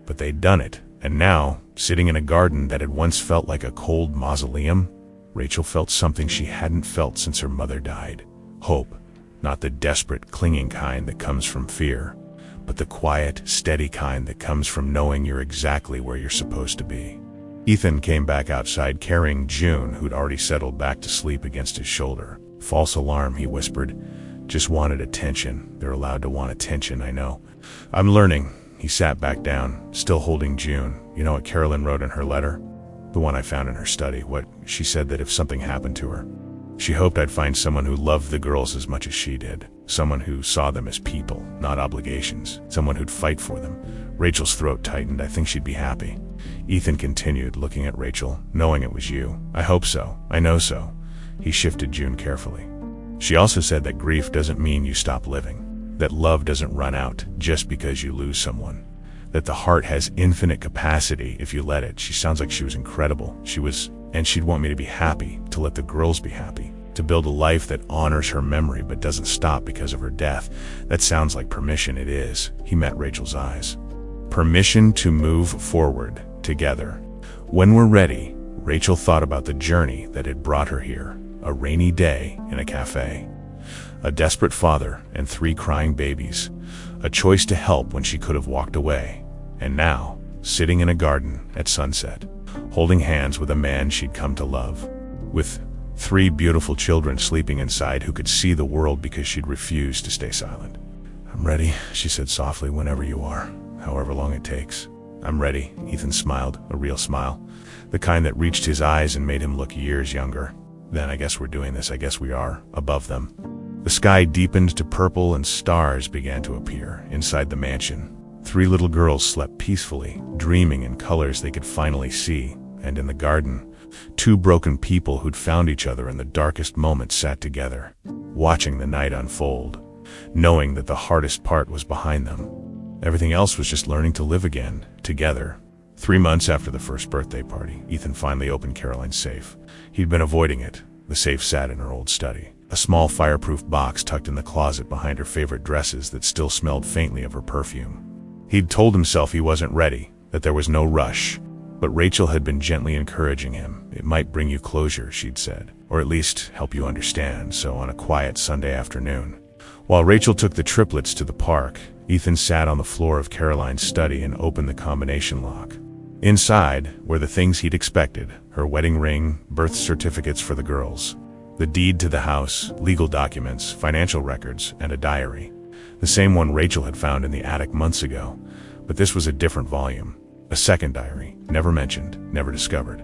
But they'd done it, and now, sitting in a garden that had once felt like a cold mausoleum, Rachel felt something she hadn't felt since her mother died. Hope, not the desperate, clinging kind that comes from fear, but the quiet, steady kind that comes from knowing you're exactly where you're supposed to be. Ethan came back outside carrying June, who'd already settled back to sleep against his shoulder. "False alarm," he whispered. "Just wanted attention. They're allowed to want attention, I know." "I'm learning." He sat back down, still holding June. "You know what Carolyn wrote in her letter? The one I found in her study. What she said, that if something happened to her, she hoped I'd find someone who loved the girls as much as she did. Someone who saw them as people, not obligations. Someone who'd fight for them." Rachel's throat tightened. "I think she'd be happy." Ethan continued, looking at Rachel, "Knowing it was you. I hope so. I know so." He shifted June carefully. "She also said that grief doesn't mean you stop living. That love doesn't run out just because you lose someone. That the heart has infinite capacity if you let it." She sounds like she was incredible. And she'd want me to be happy, to let the girls be happy, to build a life that honors her memory but doesn't stop because of her death. That sounds like permission. It is. He met Rachel's eyes. Permission to move forward together. When we're ready, Rachel thought about the journey that had brought her here. A rainy day in a café. A desperate father and 3 crying babies. A choice to help when she could have walked away. And now, sitting in a garden at sunset, holding hands with a man she'd come to love. With 3 beautiful children sleeping inside who could see the world because she'd refused to stay silent. "I'm ready," she said softly, "whenever you are, however long it takes." "I'm ready." Ethan smiled, a real smile. The kind that reached his eyes and made him look years younger. "Then I guess we're doing this. I guess we are." Above them, the sky deepened to purple and stars began to appear. Inside the mansion, 3 little girls slept peacefully, dreaming in colors they could finally see. And in the garden, 2 broken people who'd found each other in the darkest moments sat together, watching the night unfold, knowing that the hardest part was behind them. Everything else was just learning to live again, together. 3 months after the first birthday party, Ethan finally opened Caroline's safe. He'd been avoiding it. The safe sat in her old study. A small fireproof box tucked in the closet behind her favorite dresses that still smelled faintly of her perfume. He'd told himself he wasn't ready, that there was no rush. But Rachel had been gently encouraging him. "It might bring you closure," she'd said, "or at least help you understand." So on a quiet Sunday afternoon, while Rachel took the triplets to the park, Ethan sat on the floor of Caroline's study and opened the combination lock. Inside were the things he'd expected: her wedding ring, birth certificates for the girls, the deed to the house, legal documents, financial records, and a diary. The same one Rachel had found in the attic months ago, but this was a different volume. A second diary, never mentioned, never discovered.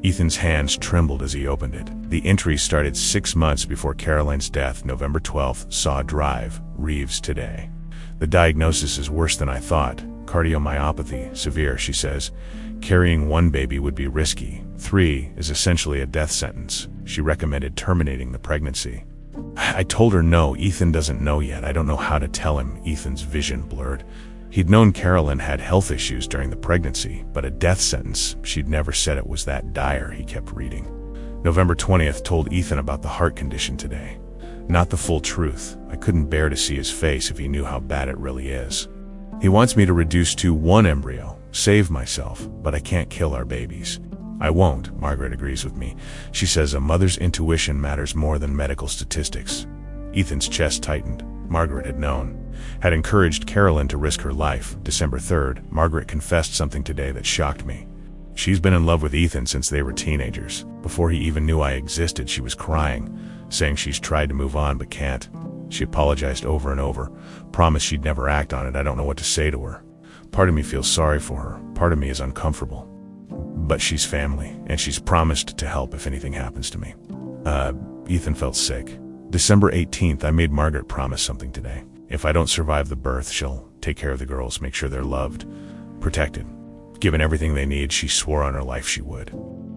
Ethan's hands trembled as he opened it. The entry started 6 months before Caroline's death. November 12th, Saw Drive, Reeves today. "The diagnosis is worse than I thought. Cardiomyopathy, severe," she says. "Carrying 1 baby would be risky. 3 is essentially a death sentence." She recommended terminating the pregnancy. I told her no. Ethan doesn't know yet. I don't know how to tell him. Ethan's vision blurred. He'd known Carolyn had health issues during the pregnancy, but a death sentence, she'd never said it was that dire. He kept reading. November 20th told Ethan about the heart condition today. Not the full truth. I couldn't bear to see his face if he knew how bad it really is. "He wants me to reduce to 1 embryo, save myself, but I can't kill our babies." "I won't," Margaret agrees with me. She says a mother's intuition matters more than medical statistics. Ethan's chest tightened. Margaret had known, had encouraged Carolyn to risk her life. December 3rd, Margaret confessed something today that shocked me. She's been in love with Ethan since they were teenagers. Before he even knew I existed, she was crying, saying she's tried to move on but can't. She apologized over and over, promised she'd never act on it. I don't know what to say to her. Part of me feels sorry for her. Part of me is uncomfortable. But she's family, and she's promised to help if anything happens to me. Ethan felt sick. December 18th, I made Margaret promise something today. If I don't survive the birth, she'll take care of the girls, make sure they're loved, protected. Given everything they need, she swore on her life she would.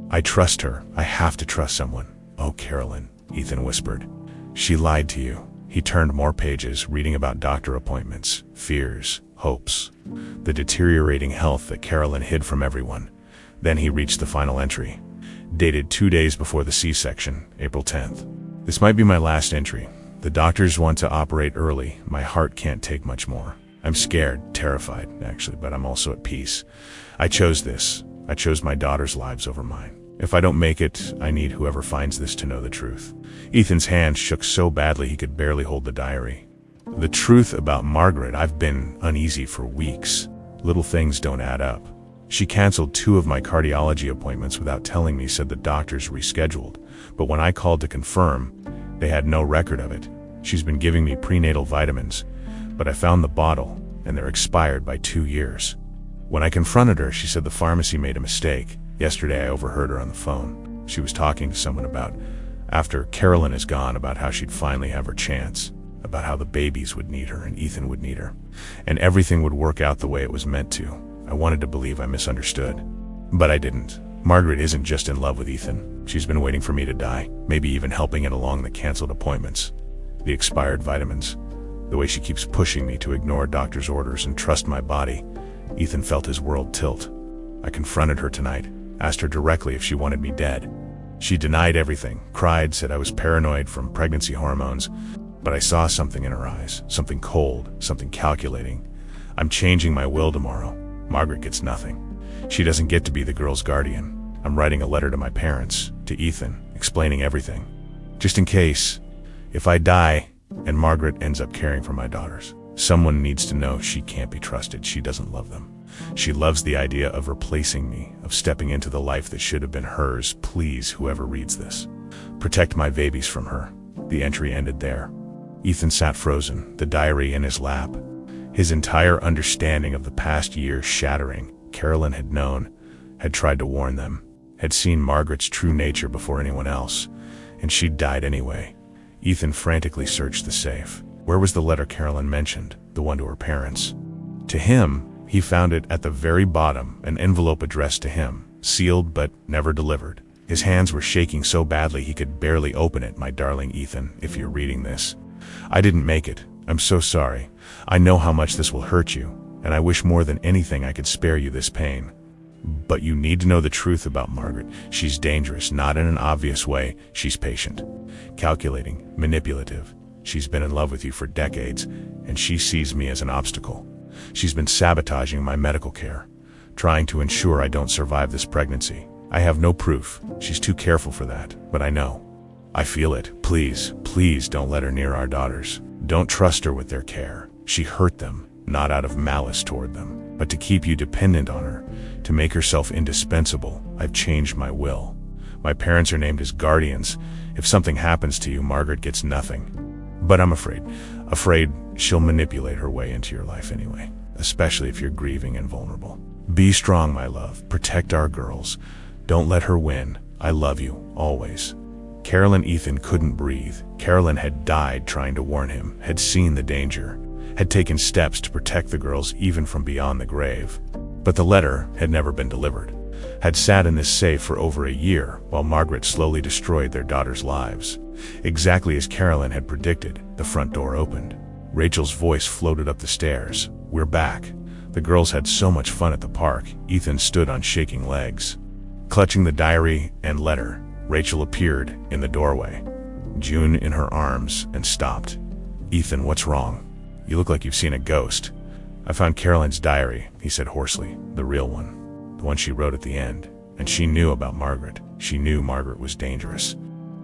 I trust her. I have to trust someone. Oh, Carolyn, Ethan whispered. She lied to you. He turned more pages, reading about doctor appointments, fears, hopes, the deteriorating health that Carolyn hid from everyone. Then he reached the final entry, dated 2 days before the C-section, April 10th. This might be my last entry. The doctors want to operate early. My heart can't take much more. I'm scared, terrified, actually, but I'm also at peace. I chose this. I chose my daughter's lives over mine. If I don't make it, I need whoever finds this to know the truth. Ethan's hand shook so badly he could barely hold the diary. The truth about Margaret. I've been uneasy for weeks. Little things don't add up. She canceled 2 of my cardiology appointments without telling me, said the doctors rescheduled. But when I called to confirm, they had no record of it. She's been giving me prenatal vitamins, but I found the bottle, and they're expired by 2 years. When I confronted her, she said the pharmacy made a mistake. Yesterday I overheard her on the phone. She was talking to someone about, after Carolyn is gone, about how she'd finally have her chance, about how the babies would need her and Ethan would need her, and everything would work out the way it was meant to. I wanted to believe I misunderstood, but I didn't. Margaret isn't just in love with Ethan. She's been waiting for me to die, maybe even helping it along the canceled appointments, the expired vitamins, the way she keeps pushing me to ignore doctor's orders and trust my body. Ethan felt his world tilt. I confronted her tonight, asked her directly if she wanted me dead. She denied everything, cried, said I was paranoid from pregnancy hormones, but I saw something in her eyes, something cold, something calculating. I'm changing my will tomorrow. Margaret gets nothing. She doesn't get to be the girl's guardian. I'm writing a letter to my parents, to Ethan, explaining everything. Just in case, if I die and Margaret ends up caring for my daughters, someone needs to know she can't be trusted. She doesn't love them. She loves the idea of replacing me, of stepping into the life that should have been hers. Please, whoever reads this, protect my babies from her. The entry ended there. Ethan sat frozen, the diary in his lap, his entire understanding of the past year shattering. Carolyn had known, had tried to warn them, had seen Margaret's true nature before anyone else, and she'd died anyway. Ethan frantically searched the safe. Where was the letter Carolyn mentioned, the one to her parents? To him, he found it at the very bottom, an envelope addressed to him, sealed but never delivered. His hands were shaking so badly he could barely open it. My darling Ethan, if you're reading this, I didn't make it. I'm so sorry. I know how much this will hurt you, and I wish more than anything I could spare you this pain. But you need to know the truth about Margaret. She's dangerous, not in an obvious way. She's patient, calculating, manipulative. She's been in love with you for decades, and she sees me as an obstacle. She's been sabotaging my medical care, trying to ensure I don't survive this pregnancy. I have no proof. She's too careful for that, but I know. I feel it. Please, please don't let her near our daughters. Don't trust her with their care. She hurt them, not out of malice toward them, but to keep you dependent on her, to make herself indispensable. I've changed my will. My parents are named as guardians. If something happens to you, Margaret gets nothing. But I'm afraid she'll manipulate her way into your life anyway, especially if you're grieving and vulnerable. Be strong, my love. Protect our girls. Don't let her win. I love you, always. Carolyn. Ethan couldn't breathe. Carolyn had died trying to warn him, had seen the danger, had taken steps to protect the girls even from beyond the grave. But the letter had never been delivered, had sat in this safe for over a year while Margaret slowly destroyed their daughters' lives. Exactly as Carolyn had predicted, the front door opened. Rachel's voice floated up the stairs. We're back. The girls had so much fun at the park. Ethan stood on shaking legs, clutching the diary and letter. Rachel appeared in the doorway, June in her arms, and stopped. Ethan, what's wrong? You look like you've seen a ghost. I found Carolyn's diary, he said hoarsely, the real one, the one she wrote at the end. And she knew about Margaret. She knew Margaret was dangerous.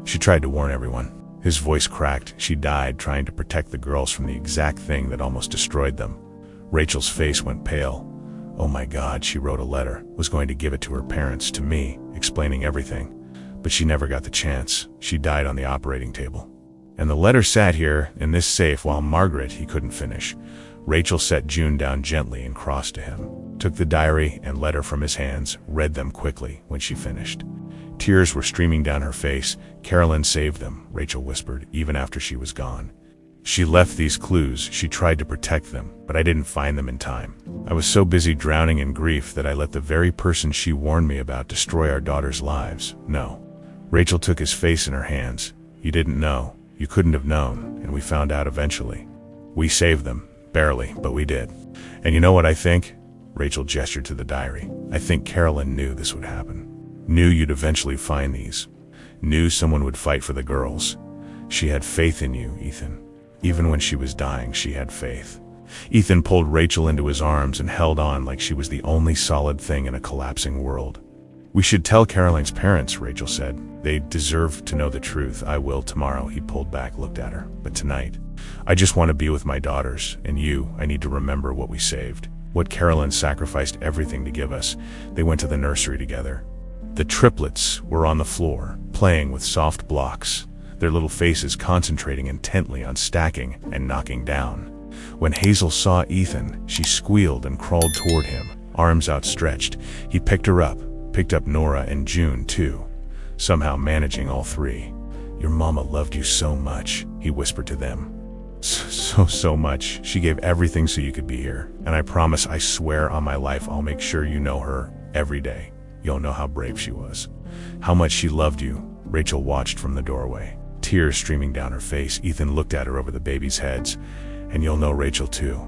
She tried to warn everyone. His voice cracked. She died trying to protect the girls from the exact thing that almost destroyed them. Rachel's face went pale. Oh my God, she wrote a letter, was going to give it to her parents, to me, explaining everything. But she never got the chance. She died on the operating table. And the letter sat here in this safe while Margaret, he couldn't finish. Rachel set June down gently and crossed to him, took the diary and letter from his hands, read them quickly when she finished. Tears were streaming down her face. "Carolyn saved them," Rachel whispered, "even after she was gone. She left these clues, she tried to protect them, but I didn't find them in time. I was so busy drowning in grief that I let the very person she warned me about destroy our daughters' lives. No." Rachel took his face in her hands. "You didn't know. You couldn't have known, and we found out eventually. We saved them. Barely, but we did. And you know what I think?" Rachel gestured to the diary. "I think Carolyn knew this would happen. Knew you'd eventually find these. Knew someone would fight for the girls. She had faith in you, Ethan. Even when she was dying, she had faith." Ethan pulled Rachel into his arms and held on like she was the only solid thing in a collapsing world. "We should tell Caroline's parents," Rachel said. "They deserve to know the truth." "I will tomorrow." He pulled back, looked at her. "But tonight, I just want to be with my daughters, and you. I need to remember what we saved. What Carolyn sacrificed everything to give us." They went to the nursery together. The triplets were on the floor, playing with soft blocks, their little faces concentrating intently on stacking and knocking down. When Hazel saw Ethan, she squealed and crawled toward him, arms outstretched. He picked her up, picked up Nora and June too, somehow managing all three. "Your mama loved you so much," he whispered to them. So much. She gave everything so you could be here. And I promise, I swear on my life, I'll make sure you know her every day. You'll know how brave she was. How much she loved you." Rachel watched from the doorway, tears streaming down her face. Ethan looked at her over the babies' heads. "And you'll know Rachel too.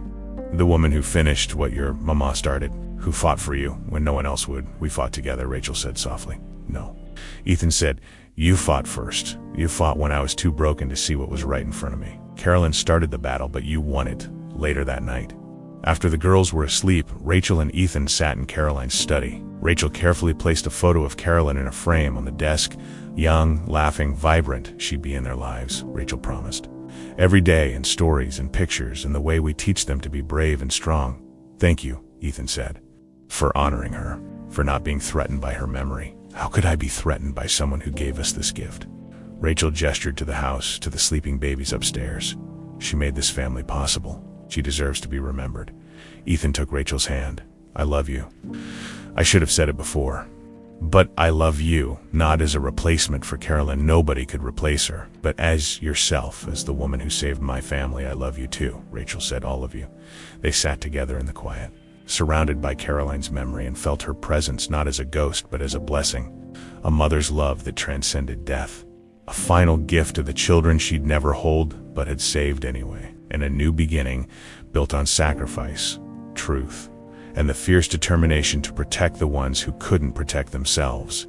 The woman who finished what your mama started, who fought for you when no one else would. We fought together," Rachel said softly. "No." Ethan said, "You fought first. You fought when I was too broken to see what was right in front of me. Carolyn started the battle, but you won it later that night." After the girls were asleep, Rachel and Ethan sat in Caroline's study. Rachel carefully placed a photo of Carolyn in a frame on the desk. Young, laughing, vibrant, she'd be in their lives, Rachel promised. Every day, in stories and pictures and the way we teach them to be brave and strong. "Thank you," Ethan said, "for honoring her, for not being threatened by her memory. How could I be threatened by someone who gave us this gift?" Rachel gestured to the house, to the sleeping babies upstairs. "She made this family possible. She deserves to be remembered." Ethan took Rachel's hand. "I love you. I should have said it before. But I love you, not as a replacement for Carolyn. Nobody could replace her. But as yourself, as the woman who saved my family, I love you too," Rachel said, "all of you." They sat together in the quiet, surrounded by Caroline's memory, and felt her presence not as a ghost but as a blessing, a mother's love that transcended death. A final gift to the children she'd never hold but had saved anyway, and a new beginning built on sacrifice, truth, and the fierce determination to protect the ones who couldn't protect themselves.